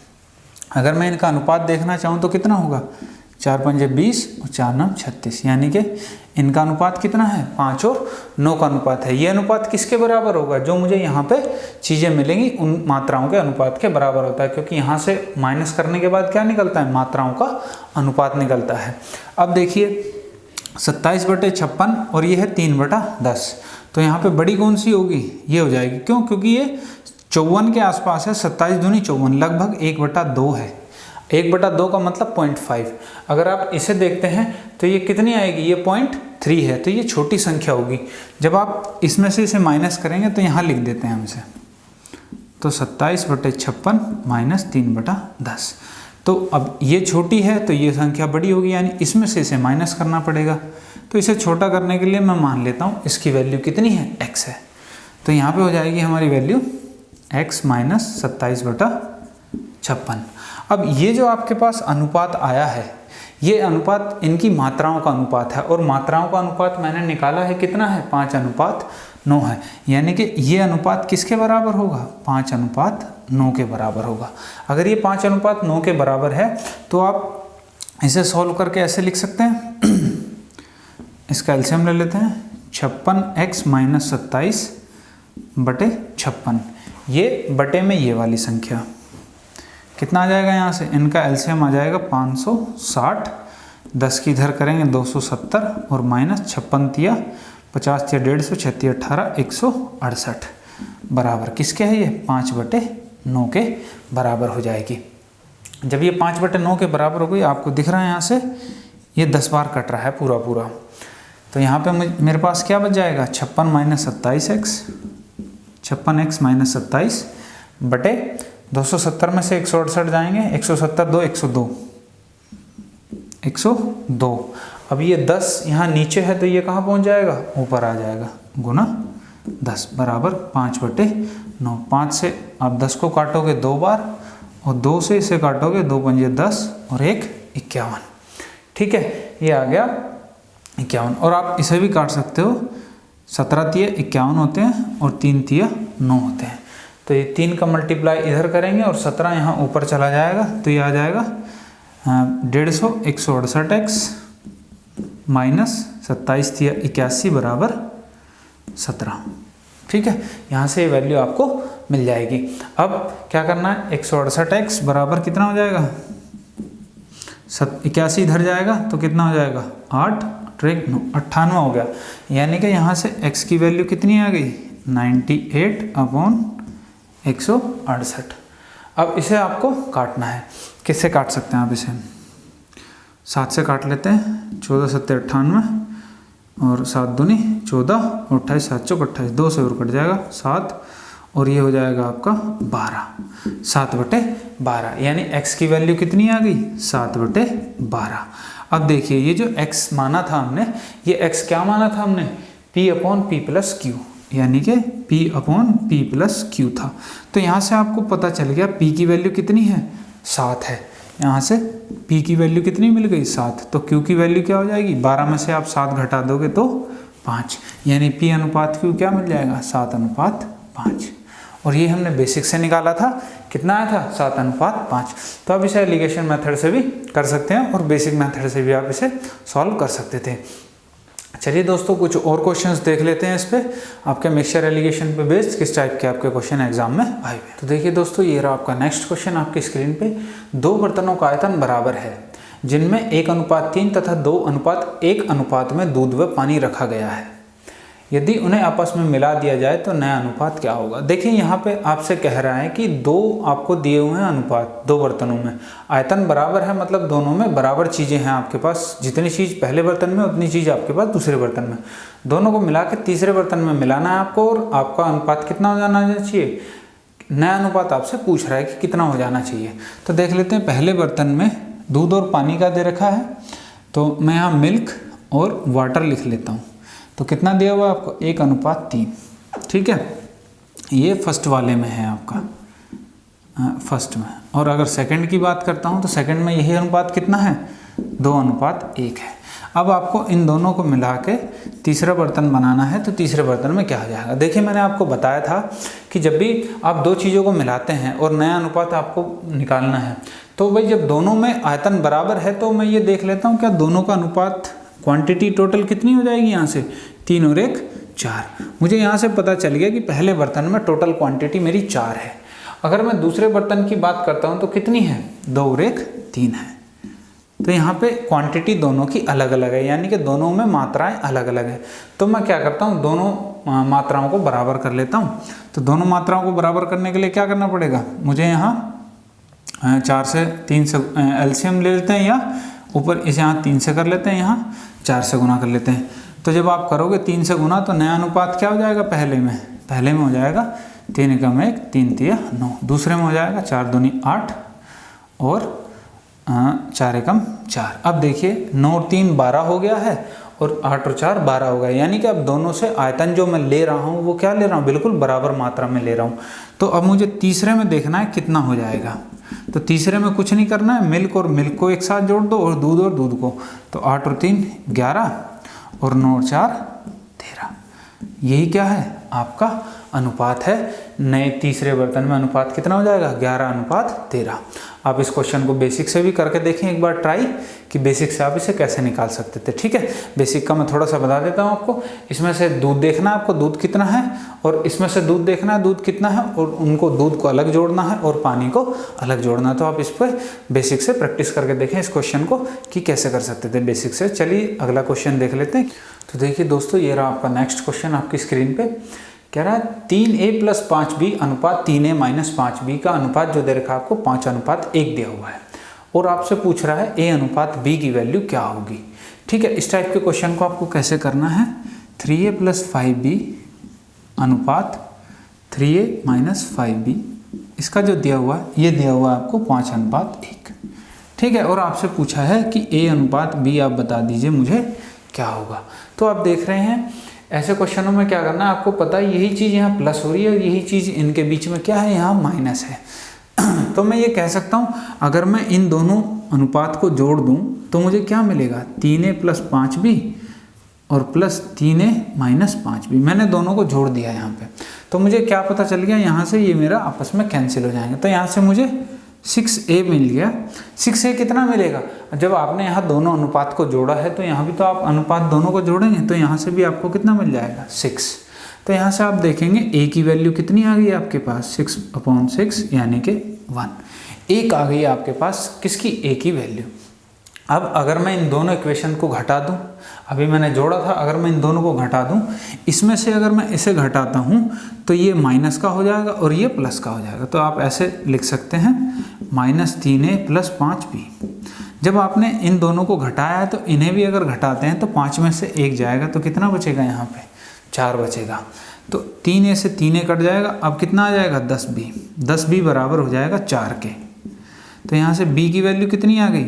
अगर मैं इनका अनुपात देखना चाहूँ तो कितना होगा, 4 5 20 और 4 9 36, यानी कि इनका अनुपात कितना है, 5 और 9 का अनुपात है। ये अनुपात किसके बराबर होगा, जो मुझे यहाँ पे चीज़ें मिलेंगी उन मात्राओं के अनुपात के बराबर होता है, क्योंकि यहाँ से माइनस करने के बाद क्या निकलता है, मात्राओं का अनुपात निकलता है। अब देखिए 27/56 और ये है 3/10। तो यहाँ पे बड़ी कौन सी होगी, ये हो जाएगी। क्यों, क्योंकि ये 54 के आसपास है, 27 दूनी 54, लगभग 1/2 है। 1/2 का मतलब 0.5। अगर आप इसे देखते हैं तो ये कितनी आएगी, ये 0.3 है, तो ये छोटी संख्या होगी। जब आप इसमें से इसे माइनस करेंगे तो यहाँ लिख देते हैं हम इसे, तो 27/56 माइनस 3/10। तो अब ये छोटी है तो ये संख्या बड़ी होगी, यानी इसमें से इसे माइनस करना पड़ेगा। तो इसे छोटा करने के लिए मैं मान लेता हूँ इसकी वैल्यू कितनी है, x है। तो यहाँ पे हो जाएगी हमारी वैल्यू x माइनस 27/56। अब ये जो आपके पास अनुपात आया है, ये अनुपात इनकी मात्राओं का अनुपात है, और मात्राओं का अनुपात मैंने निकाला है कितना है, 5:9 है। यानी कि ये अनुपात किसके बराबर होगा, 5:9 के बराबर होगा। अगर ये 5:9 के बराबर है तो आप इसे सॉल्व करके ऐसे लिख सकते हैं, इसका एलसीएम ले लेते हैं, 56x माइनस 27/56, ये बटे में ये वाली संख्या, कितना आ जाएगा यहाँ से, इनका एलसीएम आ जाएगा 560, 10 की इधर करेंगे 270 और माइनस 56 तिया 50 तिया 150, 6 तिया 18, 168 बराबर किसके है ये 5/9 के बराबर हो जाएगी। जब ये 5/9 के बराबर हो गई, आपको दिख रहा है यहाँ से ये 10 बार कट रहा है पूरा पूरा, तो यहाँ पे मेरे पास क्या बच जाएगा 56 माइनस 27x, 56x माइनस 27 बटे 270 में से 168 जाएंगे, 170 2 102, 102। अब ये 10 यहाँ नीचे है तो ये कहाँ पहुँच जाएगा, ऊपर आ जाएगा, गुना 10 बराबर 5/9। 5 से आप 10 को काटोगे 2 बार और 2 से इसे काटोगे 2 पंजे 10 और 1 51। ठीक है, ये आ गया 51। और आप इसे भी काट सकते हो, 17 तिया 51 होते हैं और 3 तिया 9 होते हैं, तो ये 3 का मल्टीप्लाई इधर करेंगे और 17 यहाँ ऊपर चला जाएगा, तो ये आ जाएगा 150 168x माइनस 27 तिया 81 बराबर 17। ठीक है, यहाँ से ये वैल्यू आपको मिल जाएगी। अब क्या करना है, 168x बराबर कितना हो जाएगा 81 इधर जाएगा तो कितना हो जाएगा 8 ट्रिक 9 98 हो गया, यानी कि यहाँ से x की वैल्यू कितनी आ गई 98/168। अब इसे आपको काटना है, किससे काट सकते हैं आप इसे, 7 से काट लेते हैं, 14 7 98 और 7 दूनी 14 और 28 7 चौक 28, 2 से और कट जाएगा 7 और ये हो जाएगा आपका 12, 7/12, यानी x की वैल्यू कितनी आ गई 7/12। अब देखिए ये जो x माना था हमने, ये x क्या माना था हमने P/P+Q, यानी कि P/P+Q था। तो यहाँ से आपको पता चल गया P की वैल्यू कितनी है 7 है, यहाँ से P की वैल्यू कितनी मिल गई 7, तो Q की वैल्यू क्या हो जाएगी 12 में से आप 7 घटा दोगे तो 5, यानी P/Q क्या मिल जाएगा 7/5। और ये हमने बेसिक से निकाला था, कितना आया था 7/5। तो आप इसे एलिगेशन मेथड से भी कर सकते हैं और बेसिक मेथड से भी आप इसे सॉल्व कर सकते थे। चलिए दोस्तों, कुछ और क्वेश्चंस देख लेते हैं इस पे, आपके मिक्सचर एलिगेशन पे बेस्ड किस टाइप के आपके क्वेश्चन एग्जाम में आए हुए। तो देखिए दोस्तों, ये रहा आपका नेक्स्ट क्वेश्चन आपकी स्क्रीन पे। 2 बर्तनों का आयतन बराबर है जिनमें 1:3 तथा 2:1 अनुपात में दूध व पानी रखा गया है। यदि उन्हें आपस में मिला दिया जाए तो नया अनुपात क्या होगा। देखिए यहाँ पे आपसे कह रहा है कि 2 आपको दिए हुए हैं अनुपात, 2 बर्तनों में आयतन बराबर है, मतलब दोनों में बराबर चीज़ें हैं आपके पास, जितनी चीज़ पहले बर्तन में उतनी चीज़ आपके पास दूसरे बर्तन में, दोनों को मिला के तीसरे बर्तन में मिलाना है आपको, और आपका अनुपात कितना हो जाना चाहिए, नया अनुपात आपसे पूछ रहा है कि कितना हो जाना चाहिए। तो देख लेते हैं, पहले बर्तन में दूध और पानी का दे रखा है, तो मैं यहाँ मिल्क और वाटर लिख लेता हूँ। तो कितना दिया हुआ आपको 1:3, ठीक है, ये फर्स्ट वाले में है आपका, फर्स्ट में। और अगर सेकंड की बात करता हूँ तो सेकंड में यही अनुपात कितना है 2:1 है। अब आपको इन दोनों को मिला के तीसरा बर्तन बनाना है, तो तीसरे बर्तन में क्या हो जाएगा। देखिए मैंने आपको बताया था कि जब भी आप 2 चीज़ों को मिलाते हैं और नया अनुपात आपको निकालना है, तो भाई जब दोनों में आयतन बराबर है तो मैं ये देख लेता हूँ क्या दोनों का अनुपात, क्वांटिटी टोटल कितनी हो जाएगी यहाँ से 3 और 1 4। मुझे यहाँ से पता चल गया कि पहले बर्तन में टोटल क्वांटिटी मेरी 4 है। अगर मैं दूसरे बर्तन की बात करता हूँ तो कितनी है 2 और 1 3 है। तो यहाँ पे क्वांटिटी दोनों की अलग अलग है, यानी कि दोनों में मात्राएं अलग अलग है। तो मैं क्या करता हूँ, दोनों मात्राओं को बराबर कर लेता हूँ। तो दोनों मात्राओं को बराबर करने के लिए क्या करना पड़ेगा, मुझे यहाँ 4 से 3 से एलसीएम ले लेते हैं, या ऊपर इसे यहाँ 3 से कर लेते हैं, यहाँ 4 से गुना कर लेते हैं। तो जब आप करोगे 3 से गुना तो नया अनुपात क्या हो जाएगा, पहले में हो जाएगा 3 एकम 1 3 तिया 9, दूसरे में हो जाएगा 4 दूनी 8 और 4 एकम 4। अब देखिए 9 और 3 12 हो गया है और 8 और 4 12 हो गया, यानी कि अब दोनों से आयतन जो मैं ले रहा हूँ वो क्या ले रहा हूँ, बिल्कुल बराबर मात्रा में ले रहा हूँ। तो अब मुझे तीसरे में देखना है कितना हो जाएगा। तो तीसरे में कुछ नहीं करना है, मिल्क और मिल्क को एक साथ जोड़ दो और दूध को। तो 8 और 3 11 और 9 और 4 13, यही क्या है आपका अनुपात है। नए तीसरे बर्तन में अनुपात कितना हो जाएगा? 11:13। आप इस क्वेश्चन को बेसिक से भी करके देखें एक बार ट्राई, कि बेसिक से आप इसे कैसे निकाल सकते थे। ठीक है, बेसिक का मैं थोड़ा सा बता देता हूँ आपको। इसमें से दूध देखना है आपको, दूध कितना है, और इसमें से दूध देखना है दूध कितना है, और उनको दूध को अलग जोड़ना है और पानी को अलग जोड़ना है। तो आप इस पर बेसिक से प्रैक्टिस करके देखें इस क्वेश्चन को कि कैसे कर सकते थे बेसिक से। चलिए अगला क्वेश्चन देख लेते हैं। तो देखिए दोस्तों, ये रहा आपका नेक्स्ट क्वेश्चन आपकी स्क्रीन पे। कह रहा है 3a + 5b अनुपात 3a - 5b का अनुपात जो दे रखा है आपको 5:1 दिया हुआ है, और आपसे पूछ रहा है a अनुपात b की वैल्यू क्या होगी। ठीक है, इस टाइप के क्वेश्चन को आपको कैसे करना है? 3a + 5b अनुपात 3a - 5b, इसका जो दिया हुआ है ये दिया हुआ है आपको 5:1। ठीक है, और आपसे पूछा है कि a अनुपात b आप बता दीजिए मुझे क्या होगा। तो आप देख रहे हैं ऐसे क्वेश्चनों में क्या करना है, आपको पता है यही चीज़ यहाँ प्लस हो रही है, यही चीज़ इनके बीच में क्या है, यहाँ माइनस है। तो मैं ये कह सकता हूँ अगर मैं इन दोनों अनुपात को जोड़ दूँ तो मुझे क्या मिलेगा? 3a + 5b और प्लस 3a - 5b। मैंने दोनों को जोड़ दिया यहाँ पे, तो मुझे क्या पता चल गया, यहाँ से ये मेरा आपस में कैंसिल हो जाएंगे। तो यहाँ से मुझे 6a मिल गया। 6a कितना मिलेगा? जब आपने यहाँ दोनों अनुपात को जोड़ा है तो यहाँ भी तो आप अनुपात दोनों को जोड़ेंगे, तो यहाँ से भी आपको कितना मिल जाएगा? 6। तो यहाँ से आप देखेंगे a की वैल्यू कितनी आ गई आपके पास? 6/6 यानी कि 1। 1 आ गई आपके पास किसकी? a की वैल्यू। अब अगर मैं इन दोनों इक्वेशन को घटा दूं, अभी मैंने जोड़ा था, अगर मैं इन दोनों को घटा दूं, इसमें से अगर मैं इसे घटाता हूं तो ये माइनस का हो जाएगा और ये प्लस का हो जाएगा। तो आप ऐसे लिख सकते हैं -3a + 5b। जब आपने इन दोनों को घटाया है तो इन्हें भी अगर घटाते हैं तो 5 में से 1 जाएगा, तो कितना बचेगा? यहाँ पे 4 बचेगा। तो 3a से 3a कट जाएगा, अब कितना आ जाएगा? 10b। 10b बराबर हो जाएगा 4 के। तो यहाँ से b की वैल्यू कितनी आ गई?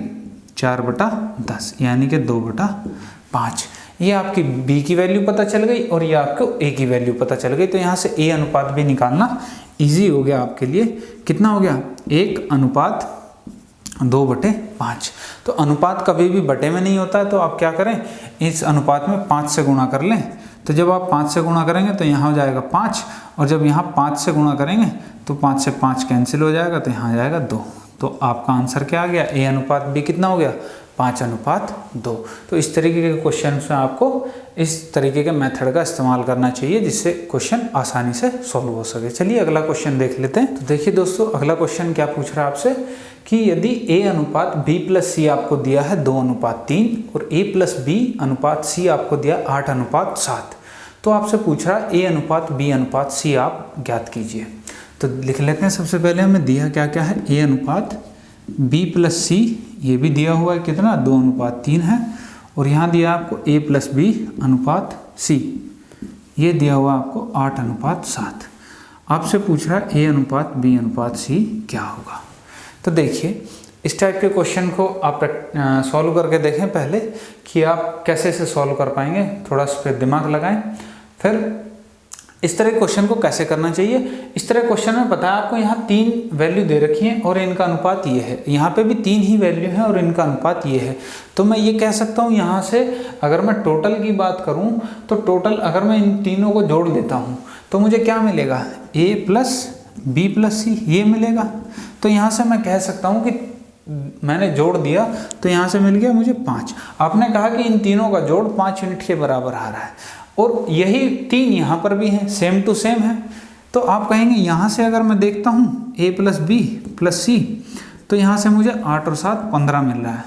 4/10 यानी कि 2/5। ये आपकी b की वैल्यू पता चल गई और ये आपको a की वैल्यू पता चल गई। तो यहाँ से a अनुपात भी निकालना इजी हो गया आपके लिए। कितना हो गया? 1:2/5। तो अनुपात कभी भी बटे में नहीं होता है, तो आप क्या करें, इस अनुपात में 5 से गुणा कर लें। तो जब आप 5 से गुणा करेंगे तो यहाँ हो जाएगा 5, और जब यहाँ 5 से गुणा करेंगे तो 5 से 5 कैंसिल हो जाएगा, तो यहाँ आ जाएगा 2। तो आपका आंसर क्या आ गया? a अनुपात b कितना हो गया? 5:2। तो इस तरीके के क्वेश्चन में आपको इस तरीके के मेथड का इस्तेमाल करना चाहिए जिससे क्वेश्चन आसानी से सॉल्व हो सके। चलिए अगला क्वेश्चन देख लेते हैं। तो देखिए दोस्तों, अगला क्वेश्चन क्या पूछ रहा है आपसे कि यदि a अनुपात b + c आपको दिया है 2:3 और a + b अनुपात c आपको दिया 8:7, तो आपसे पूछ रहा है a अनुपात b अनुपात c आप ज्ञात कीजिए। तो लिख लेते हैं। सबसे पहले हमें दिया क्या क्या है? a अनुपात b + c, ये भी दिया हुआ है कितना? 2:3 है, और यहाँ दिया आपको a + b अनुपात c, ये दिया हुआ आपको 8:7। आपसे पूछ रहा है a अनुपात b अनुपात c क्या होगा। तो देखिए इस टाइप के क्वेश्चन को आप सॉल्व करके देखें पहले कि आप कैसे इसे सॉल्व कर पाएंगे। थोड़ा इस पर दिमाग लगाएं, फिर इस तरह क्वेश्चन को कैसे करना चाहिए। इस तरह क्वेश्चन में बताया आपको यहाँ 3 वैल्यू दे रखी है और इनका अनुपात ये है, यहाँ पे भी 3 ही वैल्यू है और इनका अनुपात ये है। तो मैं ये कह सकता हूँ यहाँ से अगर मैं टोटल की बात करूँ तो टोटल अगर मैं इन तीनों को जोड़ देता हूँ तो मुझे क्या मिलेगा? a + b + c ये मिलेगा। तो यहाँ से मैं कह सकता हूँ कि मैंने जोड़ दिया तो यहाँ से मिल गया मुझे 5। आपने कहा कि इन तीनों का जोड़ 5 यूनिट के बराबर आ रहा है, और यही 3 यहाँ पर भी हैं, सेम टू सेम है। तो आप कहेंगे यहाँ से अगर मैं देखता हूँ a + b + c, तो यहाँ से मुझे 8 और 7 15 मिल रहा है।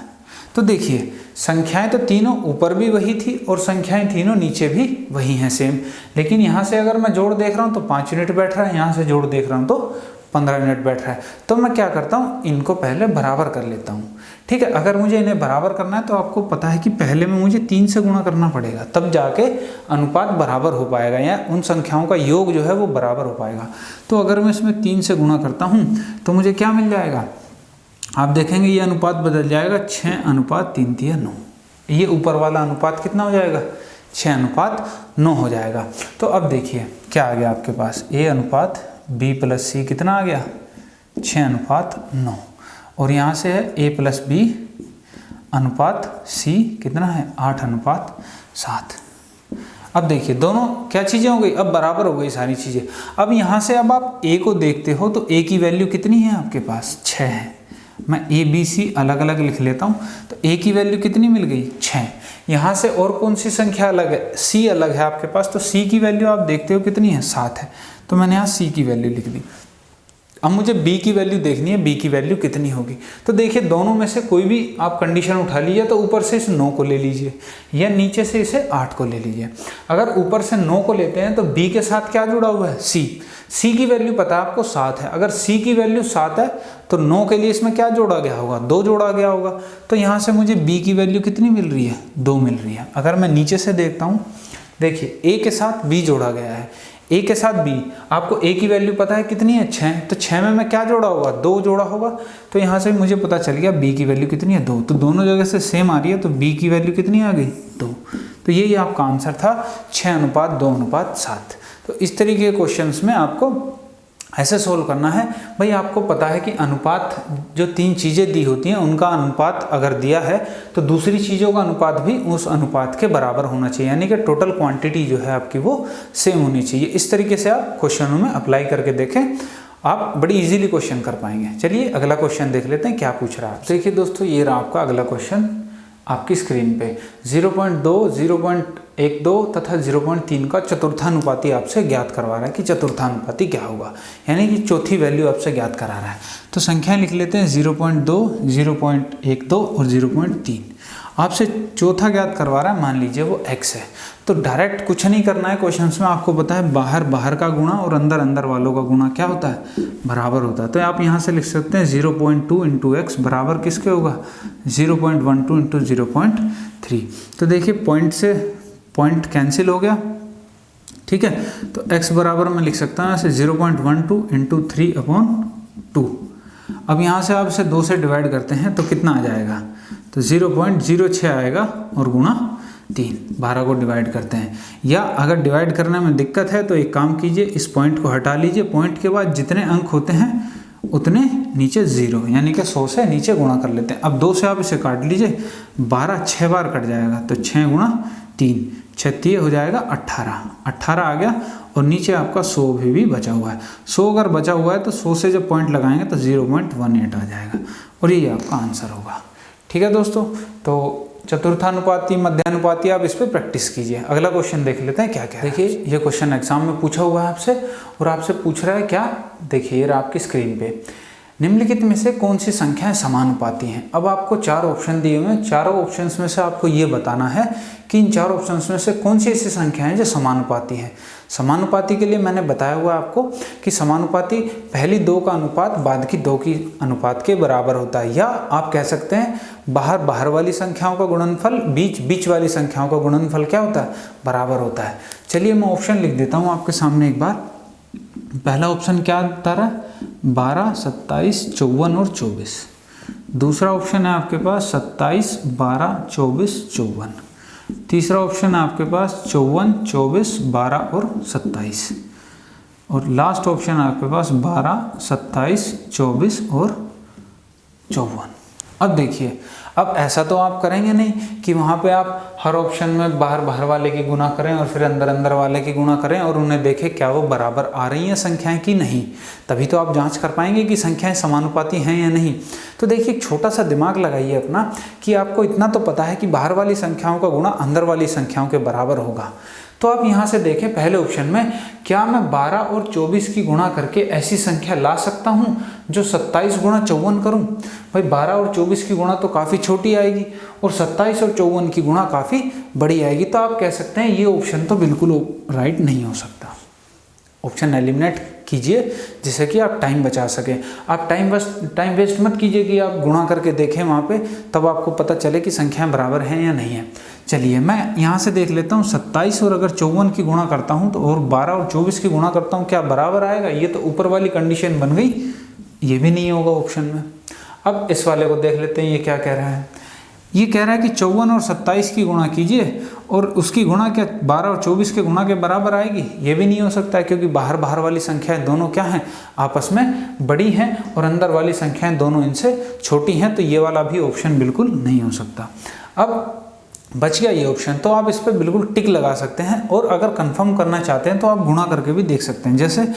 तो देखिए संख्याएं तो तीनों ऊपर भी वही थी और संख्याएं तीनों नीचे भी वही हैं सेम, लेकिन यहाँ से अगर मैं जोड़ देख रहा हूँ तो 5 यूनिट बैठ रहा है, यहाँ से जोड़ देख रहा हूँ तो 15 यूनिट बैठ रहा है। तो मैं क्या करता हूँ, इनको पहले बराबर कर लेता हूँ। ठीक है, अगर मुझे इन्हें बराबर करना है तो आपको पता है कि पहले में मुझे 3 से गुणा करना पड़ेगा, तब जाके अनुपात बराबर हो पाएगा या उन संख्याओं का योग जो है वो बराबर हो पाएगा। तो अगर मैं इसमें 3 से गुणा करता हूँ तो मुझे क्या मिल जाएगा? आप देखेंगे ये अनुपात बदल जाएगा 6:3 ये ऊपर वाला अनुपात कितना हो जाएगा? 6:9 हो जाएगा। तो अब देखिए क्या आ गया आपके पास, a अनुपात b + c कितना आ गया? 6:9, और यहाँ से है a + b अनुपात c कितना है? 8:7। अब देखिए दोनों क्या चीज़ें हो गई, अब बराबर हो गई सारी चीज़ें। अब यहाँ से अब आप a को देखते हो तो a की वैल्यू कितनी है आपके पास, 6 है। मैं a b c अलग अलग लिख लेता हूँ। तो a की वैल्यू कितनी मिल गई, 6। यहाँ से और कौन सी संख्या अलग है, c अलग है आपके पास, तो c की वैल्यू आप देखते हो कितनी है, 7 है। तो मैंने यहाँ c की वैल्यू लिख दी। अब मुझे b की वैल्यू देखनी है, b की वैल्यू कितनी होगी। तो देखिए दोनों में से कोई भी आप कंडीशन उठा लीजिए, तो ऊपर से इस 9 को ले लीजिए या नीचे से इसे 8 को ले लीजिए। अगर ऊपर से 9 को लेते हैं तो b के साथ क्या जुड़ा हुआ है, c की वैल्यू पता है आपको 7 है। अगर c की वैल्यू 7 है तो 9 के लिए इसमें क्या जोड़ा गया होगा, 2 जोड़ा गया होगा। तो यहाँ से मुझे b की वैल्यू कितनी मिल रही है, 2 मिल रही है। अगर मैं नीचे से देखता हूँ, देखिए a के साथ b जोड़ा गया है, a के साथ b, आपको a की वैल्यू पता है कितनी है, 6। तो 6 में मैं क्या जोड़ा होगा, 2 जोड़ा होगा। तो यहाँ से मुझे पता चल गया b की वैल्यू कितनी है, 2। तो दोनों जगह से सेम आ रही है, तो b की वैल्यू कितनी आ गई, 2। तो यही आपका आंसर था 6:2:7। तो इस तरीके के क्वेश्चंस में आपको ऐसे सोल्व करना है। भाई आपको पता है कि अनुपात, जो 3 चीज़ें दी होती हैं उनका अनुपात अगर दिया है तो दूसरी चीज़ों का अनुपात भी उस अनुपात के बराबर होना चाहिए, यानी कि टोटल क्वांटिटी जो है आपकी वो सेम होनी चाहिए। इस तरीके से आप क्वेश्चनों में अप्लाई करके देखें, आप बड़ी इजीली क्वेश्चन कर पाएंगे। चलिए अगला क्वेश्चन देख लेते हैं क्या पूछ रहा है। देखिए दोस्तों, ये रहा आपका अगला क्वेश्चन आपकी स्क्रीन पे। 0.2, 0.12 तथा 0.3 का चतुर्थानुपाती आपसे ज्ञात करवा रहा है कि चतुर्थानुपाती क्या होगा, यानी कि चौथी वैल्यू आपसे ज्ञात करा रहा है। तो संख्याएं लिख लेते हैं 0.2, 0.12 और 0.3। आपसे चौथा ज्ञात करवा रहा है, मान लीजिए वो x है। तो डायरेक्ट कुछ नहीं करना है, क्वेश्चंस में आपको पता है बाहर बाहर का गुणा और अंदर अंदर वालों का गुणा क्या होता है, बराबर होता है। तो आप यहाँ से लिख सकते हैं 0.2 इंटू एक्स बराबर किसके होगा, 0.12 इंटू 0.3। तो देखिए पॉइंट से पॉइंट कैंसिल हो गया, ठीक है। तो x बराबर मैं लिख सकता हूँ ऐसे 0.12 इंटू 3/2। अब यहाँ से आप इसे 2 से डिवाइड करते हैं तो कितना आ जाएगा, तो 0.06 आएगा और गुणा 3, 12 को डिवाइड करते हैं। या अगर डिवाइड करने में दिक्कत है तो एक काम कीजिए, इस पॉइंट को हटा लीजिए, पॉइंट के बाद जितने अंक होते हैं उतने नीचे 0, यानी कि 100 से नीचे गुणा कर लेते हैं। अब 2 से आप इसे काट लीजिए, 12 6 बार कट जाएगा, तो 6 गुणा 3, 36 हो जाएगा 18 आ गया। और नीचे आपका 100 भी बचा हुआ है। 100 अगर बचा हुआ है तो 100 से जब पॉइंट लगाएंगे तो 0.18 आ जाएगा और ये आपका आंसर होगा। ठीक है दोस्तों, तो चतुर्थानुपाती, मध्यानुपाती आप इस पर प्रैक्टिस कीजिए। अगला क्वेश्चन देख लेते हैं क्या क्या। देखिए ये क्वेश्चन एग्जाम में पूछा हुआ है आपसे, और आपसे पूछ रहा है क्या, देखिए आपकी स्क्रीन पे, निम्नलिखित में से कौन सी संख्याएं समानुपाती हैं। अब आपको 4 ऑप्शन दिए हुए हैं, चारों ऑप्शंस में से आपको ये बताना है कि इन 4 ऑप्शंस में से कौन सी ऐसी संख्याएं हैं जो समानुपाती हैं। समानुपाती के लिए मैंने बताया हुआ आपको कि समानुपाती पहली 2 का अनुपात बाद की 2 की अनुपात के बराबर होता है, या आप कह सकते हैं बाहर वाली संख्याओं का गुणनफल बीच वाली संख्याओं का गुणनफल क्या होता है, बराबर होता है। चलिए मैं ऑप्शन लिख देता हूँ आपके सामने एक बार। पहला ऑप्शन क्या बता रहा है, 12, 27, 54 और 24। दूसरा ऑप्शन है आपके पास 27, 12, 24, 54। तीसरा ऑप्शन है आपके पास 54, 24, 12 और 27। और लास्ट ऑप्शन है आपके पास 12, 27, 24 और 54। अब देखिए, अब ऐसा तो आप करेंगे नहीं कि वहाँ पे आप हर ऑप्शन में बाहर वाले की गुणा करें और फिर अंदर वाले की गुणा करें और उन्हें देखें क्या वो बराबर आ रही हैं संख्याएं कि नहीं, तभी तो आप जांच कर पाएंगे कि संख्याएं समानुपाती हैं या नहीं। तो देखिए एक छोटा सा दिमाग लगाइए अपना कि आपको इतना तो पता है कि बाहर वाली संख्याओं का गुणा अंदर वाली संख्याओं के बराबर होगा। तो आप यहाँ से देखें पहले ऑप्शन में, क्या मैं 12 और 24 की गुणा करके ऐसी संख्या ला सकता हूँ जो 27 गुणा 54 करूँ। भाई 12 और 24 की गुणा तो काफ़ी छोटी आएगी और 27 और 54 की गुणा काफ़ी बड़ी आएगी। तो आप कह सकते हैं ये ऑप्शन तो बिल्कुल राइट नहीं हो सकता। ऑप्शन एलिमिनेट कीजिए जिससे कि आप टाइम बचा सकें। आप टाइम वेस्ट मत कीजिए कि आप गुणा करके देखें वहाँ पे, तब आपको पता चले कि संख्याएं बराबर हैं या नहीं है। चलिए मैं यहाँ से देख लेता हूँ 27 और अगर 54 की गुणा करता हूँ तो और 12 और 24 की गुणा करता हूँ, क्या बराबर आएगा? ये तो ऊपर वाली कंडीशन बन गई, ये भी नहीं होगा ऑप्शन में। अब इस वाले को देख लेते हैं, ये क्या कह रहा है। ये कह रहा है कि 54 और 27 की गुणा कीजिए और उसकी गुणा क्या 12 और 24 के गुणा के बराबर आएगी? ये भी नहीं हो सकता है, क्योंकि बाहर वाली संख्याएं दोनों क्या हैं, आपस में बड़ी हैं और अंदर वाली संख्याएं दोनों इनसे छोटी हैं। तो ये वाला भी ऑप्शन बिल्कुल नहीं हो सकता। अब बच गया ये ऑप्शन, तो आप इस पर बिल्कुल टिक लगा सकते हैं। और अगर कंफर्म करना चाहते हैं तो आप गुणा करके भी देख सकते हैं। जैसे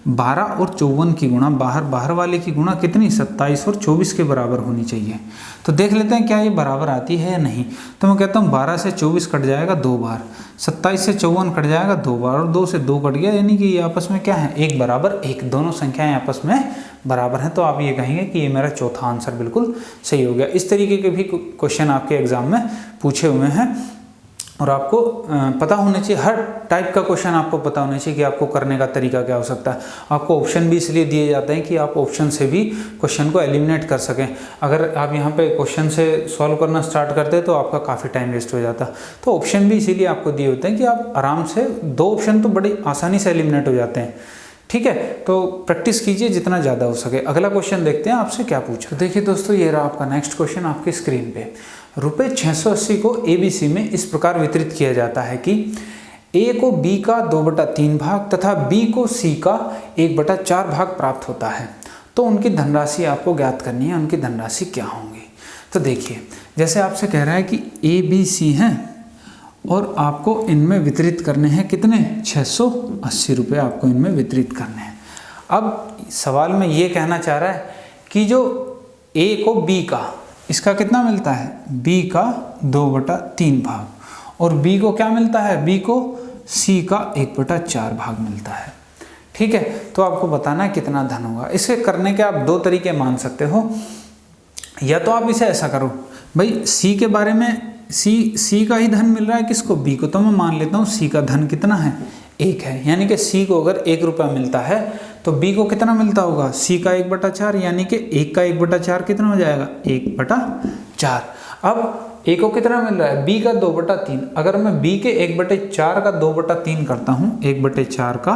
12 और 54 की गुणा, बाहर वाले की गुणा कितनी, 27 और 24 के बराबर होनी चाहिए। तो देख लेते हैं क्या ये बराबर आती है या नहीं। तो मैं कहता हूँ 12 से 24 कट जाएगा 2 बार, 27 से 54 कट जाएगा 2 बार, और 2 से 2 कट गया, यानी कि ये आपस में क्या है, 1 बराबर 1, दोनों संख्याएं आपस में बराबर हैं। तो आप ये कहेंगे कि ये मेरा चौथा आंसर बिल्कुल सही हो गया। इस तरीके के भी क्वेश्चन आपके एग्जाम में पूछे हुए हैं, और आपको पता होना चाहिए, हर टाइप का क्वेश्चन आपको पता होना चाहिए कि आपको करने का तरीका क्या हो सकता है। आपको ऑप्शन भी इसलिए दिए जाते हैं कि आप ऑप्शन से भी क्वेश्चन को एलिमिनेट कर सकें। अगर आप यहाँ पे क्वेश्चन से सॉल्व करना स्टार्ट करते हैं तो आपका काफ़ी टाइम वेस्ट हो जाता। तो ऑप्शन भी इसीलिए आपको दिए होते हैं कि आप आराम से 2 ऑप्शन तो बड़ी आसानी से एलिमिनेट हो जाते हैं। ठीक है, तो प्रैक्टिस कीजिए जितना ज़्यादा हो सके। अगला क्वेश्चन देखते हैं आपसे क्या पूछा। तो देखिए दोस्तों, ये रहा आपका नेक्स्ट क्वेश्चन आपकी स्क्रीन पे। रुपये 680 को ABC में इस प्रकार वितरित किया जाता है कि A को B का 2/3 भाग तथा B को C का 1/4 भाग प्राप्त होता है। तो उनकी धनराशि आपको ज्ञात करनी है, उनकी धनराशि क्या होंगी। तो देखिए, जैसे आपसे कह रहा है कि ABC हैं और आपको इनमें वितरित करने हैं कितने, 680 रुपये आपको इनमें वितरित करने हैं। अब सवाल में ये कहना चाह रहा है कि जो A को B का, इसका कितना मिलता है, B का 2/3 भाग, और B को क्या मिलता है, B को C का 1/4 भाग मिलता है। ठीक है, तो आपको बताना है कितना धन होगा। इसे करने के आप 2 तरीके मान सकते हो। या तो आप इसे ऐसा करो, भाई C के बारे में, C का ही धन मिल रहा है किसको, B को, तो मैं मान लेता हूँ C का धन कितना है, 1 है। यानी कि C को अगर 1 रुपया मिलता है तो B को कितना मिलता होगा, C का 1/4, यानी कि 1 का 1/4 कितना हो जाएगा, 1/4। अब A को कितना मिल रहा है, B का 2/3। अगर मैं B के 1/4 का 2/3 करता हूँ, 1/4 का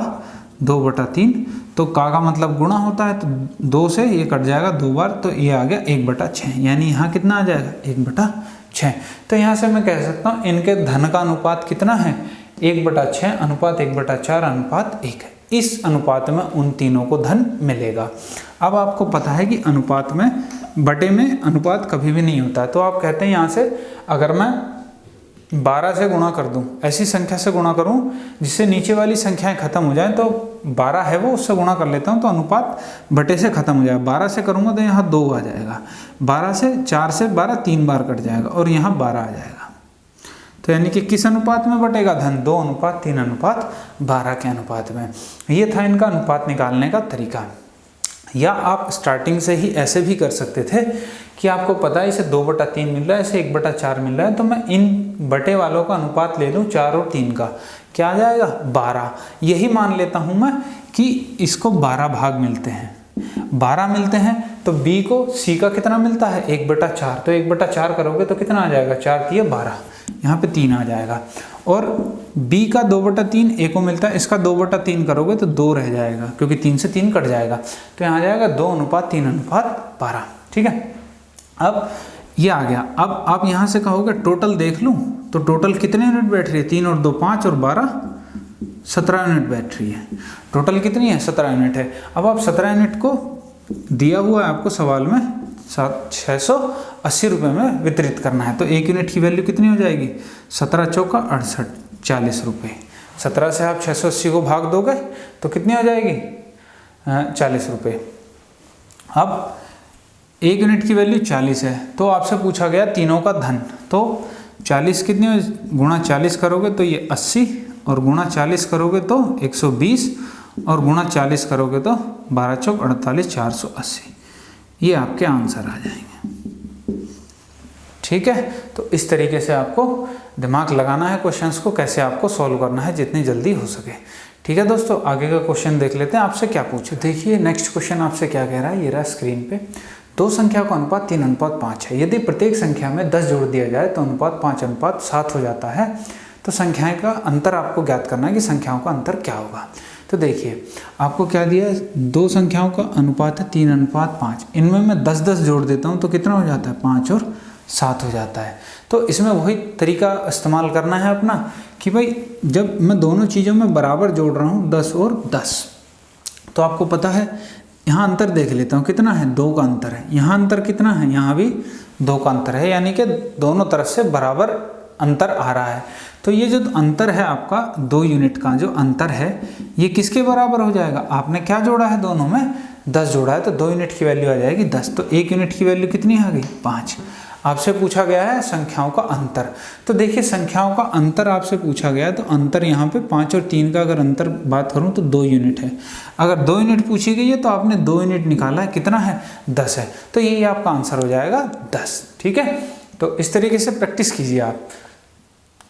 2/3, तो का मतलब गुणा होता है, तो 2 से ये कट जाएगा 2 बार, तो ये आ गया 1/6, यानी यहाँ कितना आ जाएगा, 1/6। तो यहाँ से मैं कह सकता हूँ इनके धन का अनुपात कितना है, 1/6 अनुपात 1/4 अनुपात 1 है। इस अनुपात में उन तीनों को धन मिलेगा। अब आपको पता है कि अनुपात में, बटे में अनुपात कभी भी नहीं होता है। तो आप कहते हैं यहाँ से अगर मैं 12 से गुणा कर दूं, ऐसी संख्या से गुणा करूं जिससे नीचे वाली संख्याएं खत्म हो जाएं, तो 12 है वो, उससे गुणा कर लेता हूं तो अनुपात बटे से खत्म हो जाएगा। 12 से करूंगा तो यहाँ 2 आ जाएगा, 12 से 4 से 12 3 बार कट जाएगा, और यहाँ 12 आ जाएगा। तो यानी कि किस अनुपात में बटेगा धन, 2:3:12 के अनुपात में। ये था इनका अनुपात निकालने का तरीका। या आप स्टार्टिंग से ही ऐसे भी कर सकते थे कि आपको पता है इसे 2/3 मिल रहा है, इसे 1/4 मिल रहा है, तो मैं इन बटे वालों का अनुपात ले लूँ 4 और 3 का, क्या आ जाएगा 12। यही मान लेता हूँ मैं कि इसको 12 भाग मिलते हैं, 12 मिलते हैं, तो B को C का कितना मिलता है, 1/4। तो 1/4 करोगे तो कितना आ जाएगा, 4 × 12, यहाँ पे 3 आ जाएगा। और B का 2/3 A को मिलता है, इसका 2/3 करोगे तो 2 रह जाएगा, क्योंकि 3 से 3 कट जाएगा, तो यहाँ आ जाएगा 2:3:12। ठीक है, अब ये आ गया। अब आप यहाँ से कहोगे टोटल देख लूँ, तो टोटल कितने यूनिट बैठ रही है, 3 और 2 5 और 12 17 यूनिट बैठ रही है। टोटल कितनी है, 17 यूनिट है। अब आप 17 यूनिट को दिया हुआ है आपको सवाल में 680 रुपये में वितरित करना है, तो 1 यूनिट की वैल्यू कितनी हो जाएगी, 17 चौका 68, 40 रुपये। 17 से आप 680 को भाग दोगे तो कितनी हो जाएगी, 40 रुपये। अब 1 यूनिट की वैल्यू 40 है, तो आपसे पूछा गया तीनों का धन, तो 40 कितनी गुणा 40 करोगे तो ये 80, और गुणा 40 करोगे तो 120, और गुणा 40 करोगे तो 12 चौक 48, 480। ये आपके आंसर आ जाएंगे। ठीक है, तो इस तरीके से आपको दिमाग लगाना है क्वेश्चंस को, कैसे आपको सॉल्व करना है जितनी जल्दी हो सके। ठीक है दोस्तों, आगे का क्वेश्चन देख लेते हैं आपसे क्या पूछे। देखिए नेक्स्ट क्वेश्चन आपसे क्या कह रहा है, ये रहा स्क्रीन पे। 2 संख्या का अनुपात 3:5 है। यदि प्रत्येक संख्या में 10 जोड़ दिया जाए तो अनुपात 5:7 हो जाता है। तो संख्याएं का अंतर आपको ज्ञात करना है कि संख्याओं का अंतर क्या होगा। तो देखिए आपको क्या दिया है, 2 संख्याओं का अनुपात है 3:5। इनमें मैं 10-10 जोड़ देता हूँ तो कितना हो जाता है, 5 और 7 हो जाता है। तो इसमें वही तरीका इस्तेमाल करना है अपना कि भाई जब मैं दोनों चीज़ों में बराबर जोड़ रहा हूँ 10 और 10, तो आपको पता है यहाँ अंतर देख लेता हूँ कितना है, 2 का अंतर है। यहाँ अंतर कितना है, यहाँ भी 2 का अंतर है, यानी कि दोनों तरफ से बराबर अंतर आ रहा है। तो ये जो अंतर है आपका 2 यूनिट का जो अंतर है ये किसके बराबर हो जाएगा? आपने क्या जोड़ा है दोनों में? 10 जोड़ा है, तो 2 यूनिट की वैल्यू आ जाएगी 10। तो 1 यूनिट की वैल्यू कितनी आ गई? 5। आपसे पूछा गया है संख्याओं का अंतर। तो देखिए संख्याओं का अंतर आपसे पूछा गया है, तो अंतर यहाँ पे 5 और 3 का अगर अंतर बात करूँ तो 2 यूनिट है। अगर 2 यूनिट पूछी गई है तो आपने 2 यूनिट निकाला है, कितना है? 10 है। तो यही आपका आंसर हो जाएगा 10। ठीक है, तो इस तरीके से प्रैक्टिस कीजिए आप।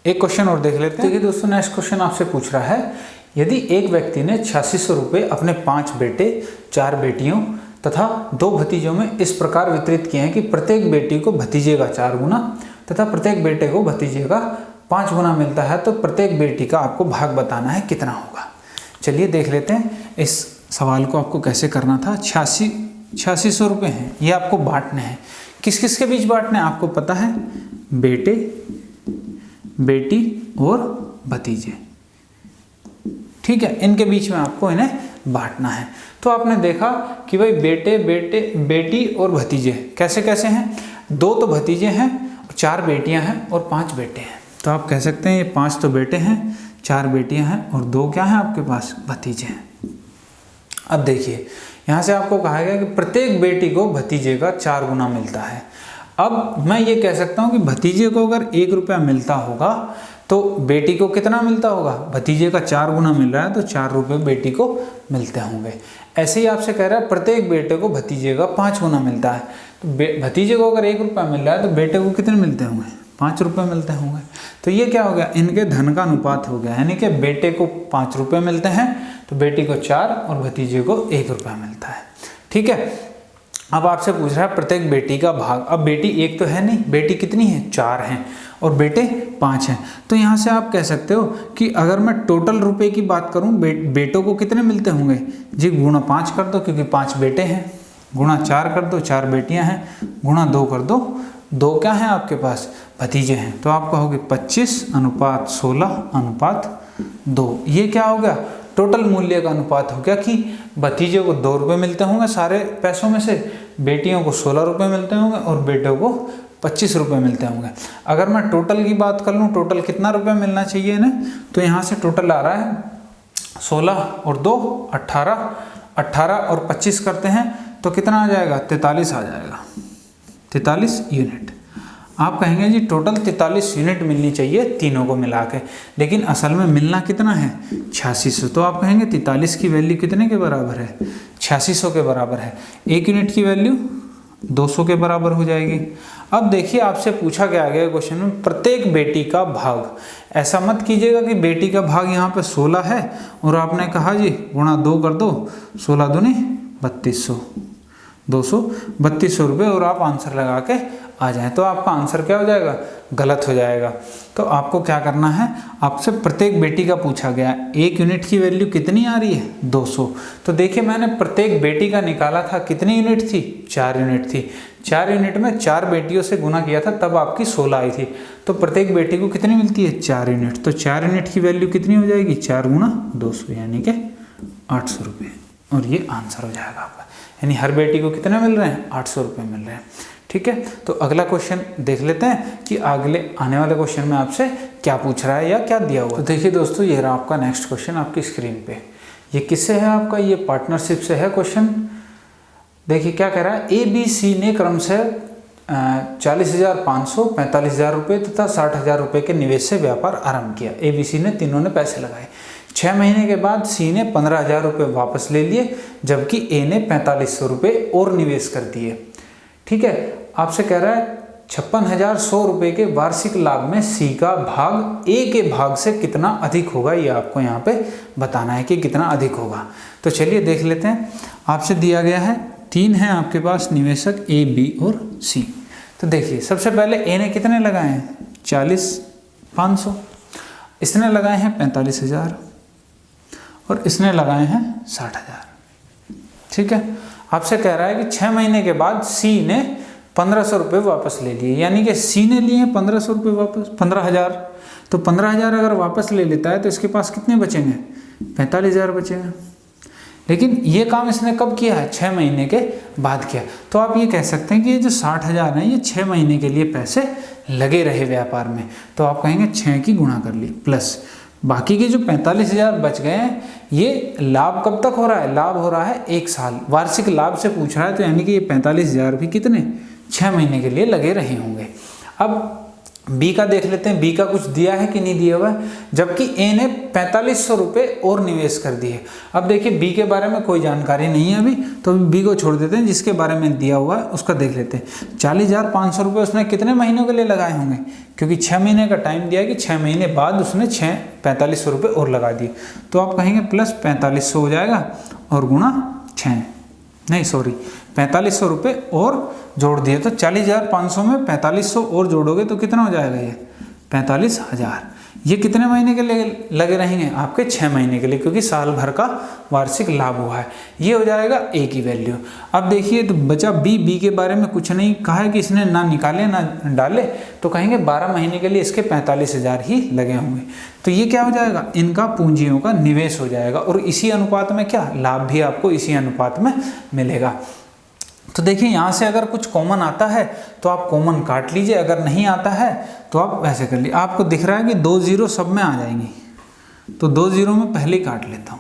एक क्वेश्चन और देख लेते हैं। देखिए दोस्तों, नेक्स्ट क्वेश्चन आपसे पूछ रहा है, यदि एक व्यक्ति ने 8600 रुपये अपने 5 बेटे, 4 बेटियों तथा 2 भतीजों में इस प्रकार वितरित किए हैं कि प्रत्येक बेटी को भतीजे का 4 गुना तथा प्रत्येक बेटे को भतीजे का 5 गुना मिलता है, तो प्रत्येक बेटी का आपको भाग बताना है, कितना होगा? चलिए देख लेते हैं इस सवाल को आपको कैसे करना था। 8600 रुपये हैं, ये आपको बांटने हैं। किस किस के बीच बांटने हैं आपको पता है? बेटे, बेटी और भतीजे। ठीक है, इनके बीच में आपको इन्हें बांटना है। तो आपने देखा कि भाई बेटे, बेटी और भतीजे कैसे कैसे हैं? 2 तो भतीजे हैं, 4 बेटियां हैं और 5 बेटे हैं। तो आप कह सकते हैं ये 5 तो बेटे हैं, 4 बेटियां हैं और 2 क्या हैं आपके पास? भतीजे हैं। अब देखिए यहाँ से आपको कहा गया कि प्रत्येक बेटी को भतीजे का 4 गुना मिलता है। अब मैं ये कह सकता हूँ कि भतीजे को अगर 1 रुपया मिलता होगा तो बेटी को कितना मिलता होगा? भतीजे का 4 गुना मिल रहा है तो 4 रुपये बेटी को मिलते होंगे। ऐसे ही आपसे कह रहा है प्रत्येक बेटे को भतीजे का 5 गुना मिलता है। तो भतीजे को अगर 1 रुपया मिल रहा है तो बेटे को कितने मिलते होंगे? 5 रुपये मिलते होंगे। तो ये क्या हो गया? इनके धन का अनुपात हो गया, यानी कि बेटे को 5 रुपये मिलते हैं तो बेटी को 4 और भतीजे को 1 रुपया मिलता है। ठीक है, अब आपसे पूछ रहा है प्रत्येक बेटी का भाग। अब बेटी 1 तो है नहीं, बेटी कितनी है? 4 हैं और बेटे 5 हैं। तो यहाँ से आप कह सकते हो कि अगर मैं टोटल रुपए की बात करूँ, बेटों को कितने मिलते होंगे जी? गुणा 5 कर दो क्योंकि 5 बेटे हैं, गुणा 4 कर दो, 4 बेटियां हैं, गुणा 2 कर दो, 2 क्या हैं आपके पास? भतीजे हैं। तो आप कहोगे 25:16:2। ये क्या हो गया? टोटल मूल्य का अनुपात हो गया कि भतीजे को 2 रुपये मिलते होंगे सारे पैसों में से, बेटियों को 16 रुपये मिलते होंगे और बेटों को 25 रुपये मिलते होंगे। अगर मैं टोटल की बात कर लूँ, टोटल कितना रुपये मिलना चाहिए इन्हें? तो यहाँ से टोटल आ रहा है 16 और 2 18, 18 और 25 करते हैं तो कितना आ जाएगा? 43 आ जाएगा, 43 यूनिट। आप कहेंगे जी टोटल 43 यूनिट मिलनी चाहिए तीनों को मिला के, लेकिन असल में मिलना कितना है? 8600। तो आप कहेंगे 43 की वैल्यू कितने के बराबर है? 8600 के बराबर है। 1 यूनिट की वैल्यू 200 के बराबर हो जाएगी। अब देखिए आपसे पूछा गया क्वेश्चन में प्रत्येक बेटी का भाग। ऐसा मत कीजिएगा कि बेटी का भाग यहाँ पे 16 है और आपने कहा जी गुणा 2 कर दो, 16 दूनी 3200, 3200 रुपये और आप आंसर लगा के आ जाए, तो आपका आंसर क्या हो जाएगा? गलत हो जाएगा। तो आपको क्या करना है? आपसे प्रत्येक बेटी का पूछा गया, 1 यूनिट की वैल्यू कितनी आ रही है? 200। तो देखिए मैंने प्रत्येक बेटी का निकाला था, कितनी यूनिट थी? 4 यूनिट थी। 4 यूनिट में 4 बेटियों से गुना किया था तब आपकी 16 आई थी। तो प्रत्येक बेटी को कितनी मिलती है? 4 यूनिट। तो 4 यूनिट की वैल्यू कितनी हो जाएगी? 4 गुना 200 यानी कि 800 रुपये, और ये आंसर हो जाएगा आपका। यानी हर बेटी को कितने मिल रहे हैं? 800 रुपये मिल रहे हैं। ठीक है, तो अगला क्वेश्चन देख लेते हैं कि अगले आने वाले क्वेश्चन में आपसे क्या पूछ रहा है या क्या दिया हुआ। तो देखिए दोस्तों, ये रहा आपका नेक्स्ट क्वेश्चन आपकी स्क्रीन पे। ये किससे है आपका? ये पार्टनरशिप से है क्वेश्चन। देखिए क्या कह रहा है, ABC ने क्रम से 40,500, 45,000 रुपये तथा 60,000 रुपये के निवेश से व्यापार आरंभ किया। ABC ने तीनों ने पैसे लगाए। 6 महीने के बाद C ने 15,000 रुपये वापस ले लिए, जबकि A ने 4500 रुपये और निवेश कर दिए। ठीक है, आपसे कह रहा है 56,100 रुपये के वार्षिक लाभ में C का भाग A के भाग से कितना अधिक होगा, ये आपको यहाँ पे बताना है कि कितना अधिक होगा। तो चलिए देख लेते हैं। आपसे दिया गया है 3 हैं आपके पास निवेशक A, B और C। तो देखिए सबसे पहले A ने कितने लगाए हैं? 40,500, इसने लगाए हैं 45,000 और इसने लगाए हैं 60,000। ठीक है, आपसे कह रहा है कि 6 महीने के बाद C ने 1500 रुपये वापस ले लिए, यानी कि C ने लिए हैं 1500 रुपये वापस, 15,000। तो 15,000 अगर वापस ले लेता है तो इसके पास कितने बचेंगे? 45,000 बचेंगे। लेकिन ये काम इसने कब किया है? 6 महीने के बाद किया। तो आप ये कह सकते हैं कि ये जो 60,000 है ये 6 महीने के लिए पैसे लगे रहे व्यापार में, तो आप कहेंगे 6 की गुणा कर ली प्लस बाकी के जो 45,000 बच गए हैं, ये लाभ कब तक हो रहा है? लाभ हो रहा है 1 साल, वार्षिक लाभ से पूछ रहा है, तो यानी कि ये 45,000 भी कितने 6 महीने के लिए लगे रहे होंगे। अब बी का देख लेते हैं, बी का कुछ दिया है कि नहीं दिया हुआ है, जबकि ए ने 4500 रुपये और निवेश कर दिए। अब देखिए बी के बारे में कोई जानकारी नहीं है अभी, तो बी को छोड़ देते हैं, जिसके बारे में दिया हुआ है उसका देख लेते हैं। 40,500 रुपये उसने कितने महीनों के लिए लगाए होंगे? क्योंकि 6 महीने का टाइम दिया है कि 6 महीने बाद उसने 4500 रुपये और लगा दिए, तो आप कहेंगे प्लस 4500 हो जाएगा और गुणा 6, नहीं सॉरी 4500 रुपये और जोड़ दिए, तो 40,500 में 4500 और जोड़ोगे तो कितना हो जाएगा? ये 45,000। ये कितने महीने के लिए लगे रहेंगे? आपके 6 महीने के लिए, क्योंकि साल भर का वार्षिक लाभ हुआ है। ये हो जाएगा ए की वैल्यू। अब देखिए तो बचा बी, बी के बारे में कुछ नहीं कहा है कि इसने ना निकाले ना डाले, तो कहेंगे 12 महीने के लिए इसके 45,000 ही लगे होंगे। तो ये क्या हो जाएगा? इनका पूंजियों का निवेश हो जाएगा, और इसी अनुपात में क्या लाभ भी आपको इसी अनुपात में मिलेगा। तो देखिए यहाँ से अगर कुछ कॉमन आता है तो आप कॉमन काट लीजिए, अगर नहीं आता है तो आप वैसे कर लीजिए। आपको दिख रहा है कि 2 जीरो सब में आ जाएंगी, तो 2 जीरो में पहले ही काट लेता हूँ,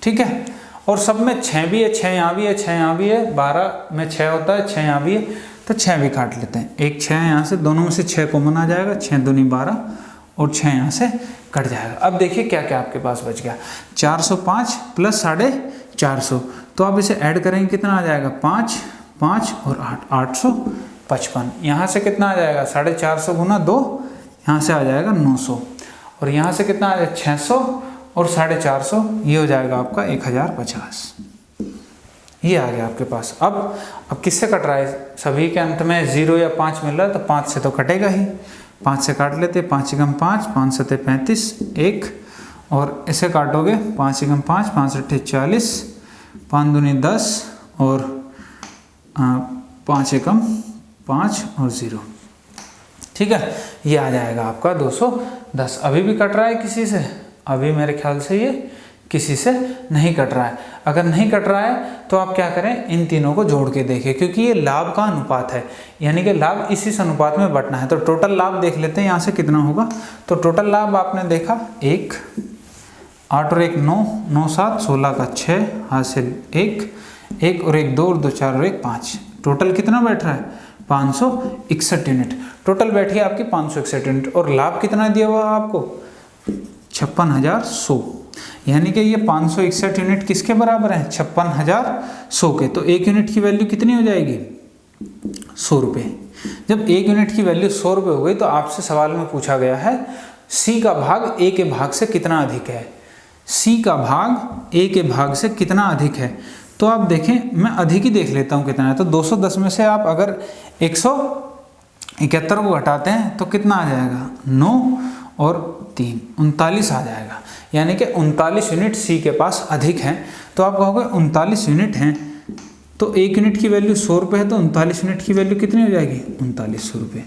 ठीक है। और सब में 6 भी है, 6 यहाँ भी है, 6 यहाँ भी है, 12 में 6 होता है, 6 यहाँ भी है, तो 6 भी काट लेते हैं। एक 6 यहाँ से, दोनों में से 6 कॉमन आ जाएगा, 6 दूनी 12 और 6 यहाँ से कट जाएगा। अब देखिए क्या क्या आपके पास बच गया, 405 प्लस 450, तो आप इसे ऐड करेंगे कितना आ जाएगा? 5, 5 और 8, 855। यहाँ से कितना आ जाएगा? 450 गुना 2, यहाँ से आ जाएगा 900, और यहाँ से कितना आ जाएगा? 600 और 450, ये हो जाएगा आपका 1050। ये आ गया आपके पास। अब किससे कट रहा है? सभी के अंत में 0 या 5 मिल रहा है, तो 5 से तो कटेगा ही, 5 से काट लेते, 5 एकम 5, 5 सते 35, 1, और इसे काटोगे 5 एकम 5, 5 सट्ठे 40, 5 दूनी 10 और 5 एकम 5 और 0, ठीक है। ये आ जाएगा आपका 210। अभी भी कट रहा है किसी से? अभी मेरे ख्याल से ये किसी से नहीं कट रहा है। अगर नहीं कट रहा है तो आप क्या करें, इन तीनों को जोड़ के देखें, क्योंकि ये लाभ का अनुपात है, यानी कि लाभ इस अनुपात में बंटना है। तो टोटल लाभ देख लेते हैं यहाँ से कितना होगा। तो टोटल लाभ आपने देखा 1, 8 और 1 9, 9 7 16 का 6 हासिल 1, 1 और 1 2 और 2 4 और 1 5, टोटल कितना बैठ रहा है? 561 यूनिट टोटल बैठी है आपकी 561 यूनिट। और लाभ कितना दिया हुआ आपको? 56,100, यानी कि ये 561 यूनिट किसके बराबर है? 56,100 के। तो 1 यूनिट की वैल्यू कितनी हो जाएगी? 100 रुपये। जब 1 यूनिट की वैल्यू 100 रुपये हो गई तो आपसे सवाल में पूछा गया है सी का भाग ए के भाग से कितना अधिक है। सी का भाग ए के भाग से कितना अधिक है, तो आप देखें, मैं अधिक ही देख लेता हूँ कितना है। तो 210 में से आप अगर 171 को घटाते हैं तो कितना आ जाएगा? 9 और 3 39 आ जाएगा, यानी कि 39 यूनिट सी के पास अधिक हैं। तो आप कहोगे 39 यूनिट हैं, तो 1 यूनिट की वैल्यू 100 रुपये है, तो 39 यूनिट की वैल्यू कितनी हो जाएगी? 3900 रुपये।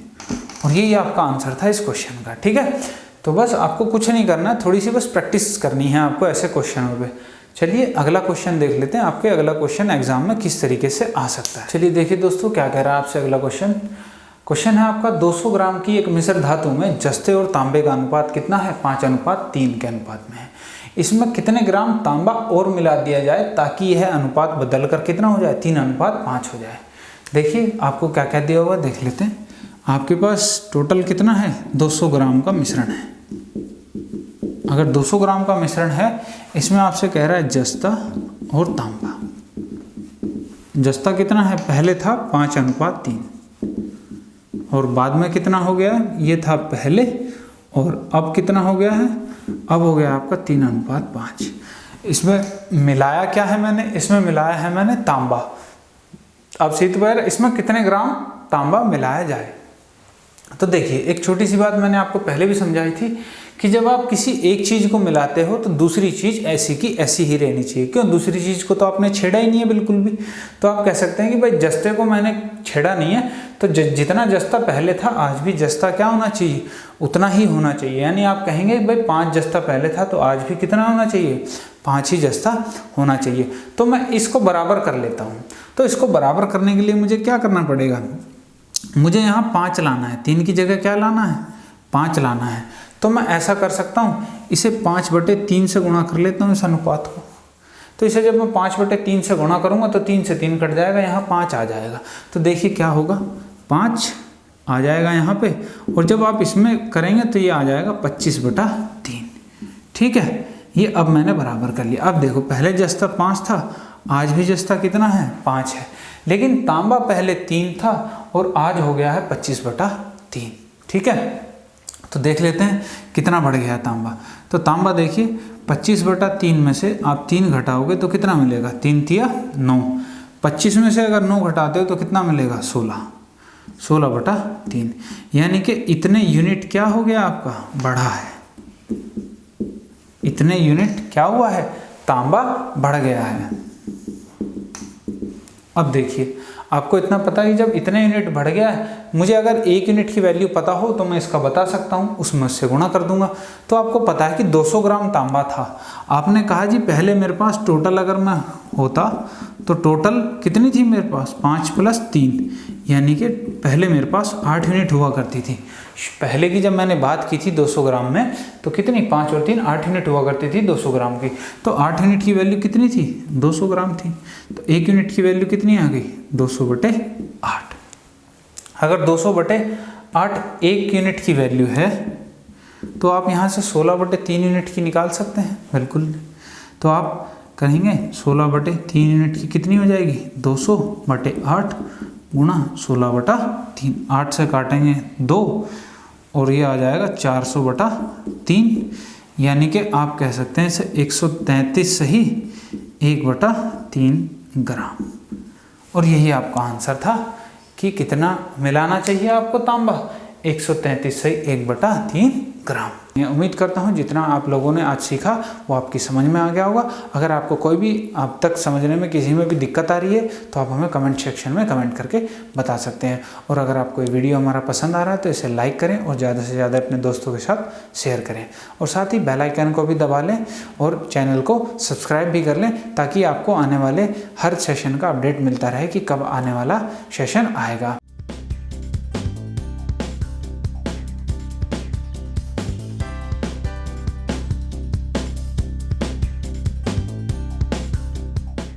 और यही आपका आंसर था इस क्वेश्चन का, ठीक है। तो बस आपको कुछ नहीं करना है, थोड़ी सी बस प्रैक्टिस करनी है आपको ऐसे क्वेश्चनों पे। चलिए अगला क्वेश्चन देख लेते हैं, आपके अगला क्वेश्चन एग्जाम में किस तरीके से आ सकता है। चलिए देखिए दोस्तों क्या कह रहा है आपसे अगला क्वेश्चन। क्वेश्चन है आपका 200 ग्राम की एक मिश्र धातु में जस्ते और तांबे का अनुपात कितना है? 5:3 के अनुपात में है। इसमें कितने ग्राम तांबा और मिला दिया जाए ताकि यह अनुपात बदल कर कितना हो जाए? 3:5 हो जाए। देखिए आपको क्या क्या दिया हुआ देख लेते हैं। आपके पास टोटल कितना है? 200 ग्राम का मिश्रण है। अगर 200 ग्राम का मिश्रण है, इसमें आपसे कह रहा है जस्ता और तांबा। जस्ता कितना है? पहले था 5:3 और बाद में कितना हो गया? ये था पहले, और अब कितना हो गया है? अब हो गया आपका 3:5। इसमें मिलाया क्या है मैंने? इसमें मिलाया है मैंने तांबा। अब सीत पर इसमें कितने ग्राम तांबा मिलाया जाए? तो देखिए एक छोटी सी बात मैंने आपको पहले भी समझाई थी कि जब आप किसी एक चीज़ को मिलाते हो तो दूसरी चीज़ ऐसी की ऐसी ही रहनी चाहिए। क्यों? दूसरी चीज़ को तो आपने छेड़ा ही नहीं है बिल्कुल भी। तो आप कह सकते हैं कि भाई जस्ते को मैंने छेड़ा नहीं है, तो जितना जस्ता पहले था आज भी जस्ता क्या होना चाहिए, उतना ही होना चाहिए। यानी आप कहेंगे भाई 5 जस्ता पहले था तो आज भी कितना होना चाहिए, 5 ही जस्ता होना चाहिए। तो मैं इसको बराबर कर लेता हूँ। तो इसको बराबर करने के लिए मुझे क्या करना पड़ेगा, मुझे यहाँ 5 लाना है, 3 की जगह क्या लाना है, 5 लाना है। तो मैं ऐसा कर सकता हूँ, इसे 5/3 से गुणा कर लेता हूँ इस अनुपात को। तो इसे जब मैं 5/3 से गुणा करूँगा तो 3 से 3 कट जाएगा, यहाँ 5 आ जाएगा। तो देखिए क्या होगा, 5 आ जाएगा यहाँ पे, और जब आप इसमें करेंगे तो ये आ जाएगा 25/3। ठीक है, ये अब मैंने बराबर कर लिया। अब देखो पहले जस्ता 5 था, आज भी जस्ता कितना है, 5 है, लेकिन तांबा पहले 3 था और आज हो गया है 25/3। ठीक है, तो देख लेते हैं कितना बढ़ गया है तांबा। तो तांबा देखिए 25/3 में से आप 3 घटाओगे तो कितना मिलेगा, 3 तिया 9, 25 में से अगर 9 घटाते हो तो कितना मिलेगा, 16/3। यानी कि इतने यूनिट क्या हो गया आपका, बढ़ा है, इतने यूनिट क्या हुआ है, तांबा बढ़ गया है। अब देखिए आपको इतना पता है, जब इतने यूनिट बढ़ गया है, मुझे अगर 1 यूनिट की वैल्यू पता हो तो मैं इसका बता सकता हूँ, उसमें उससे गुणा कर दूंगा। तो आपको पता है कि 200 ग्राम तांबा था। आपने कहा जी पहले मेरे पास टोटल अगर मैं होता तो टोटल कितनी थी मेरे पास, 5 + 3, यानी कि पहले मेरे पास 8 यूनिट हुआ करती थी। पहले की जब मैंने बात की थी 200 ग्राम में, तो कितनी, 5 और 3 8 यूनिट हुआ करती थी 200 ग्राम की। तो 8 यूनिट की वैल्यू कितनी थी, 200 ग्राम थी। तो 1 यूनिट की वैल्यू कितनी आ गई, 200/8। अगर 200/8 1 यूनिट की वैल्यू है तो आप यहाँ से 16/3 यूनिट की निकाल सकते हैं, बिल्कुल। तो आप कहेंगे 16/3 यूनिट की कितनी हो जाएगी, 200/8 गुणा 16/3, 8 से काटेंगे 2 और ये आ जाएगा 400/3, यानी कि आप कह सकते हैं इसे 133 सही 1/3 ग्राम। और यही आपका आंसर था कि कितना मिलाना चाहिए आपको तांबा, 133 सही 1/3 ग्राम। मैं उम्मीद करता हूँ जितना आप लोगों ने आज सीखा वो आपकी समझ में आ गया होगा। अगर आपको कोई भी अब तक समझने में किसी में भी दिक्कत आ रही है तो आप हमें कमेंट सेक्शन में कमेंट करके बता सकते हैं। और अगर आपको ये वीडियो हमारा पसंद आ रहा है तो इसे लाइक करें और ज़्यादा से ज़्यादा अपने दोस्तों के साथ शेयर करें, और साथ ही बेल आइकन को भी दबा लें और चैनल को सब्सक्राइब भी कर लें, ताकि आपको आने वाले हर सेशन का अपडेट मिलता रहे कि कब आने वाला सेशन आएगा।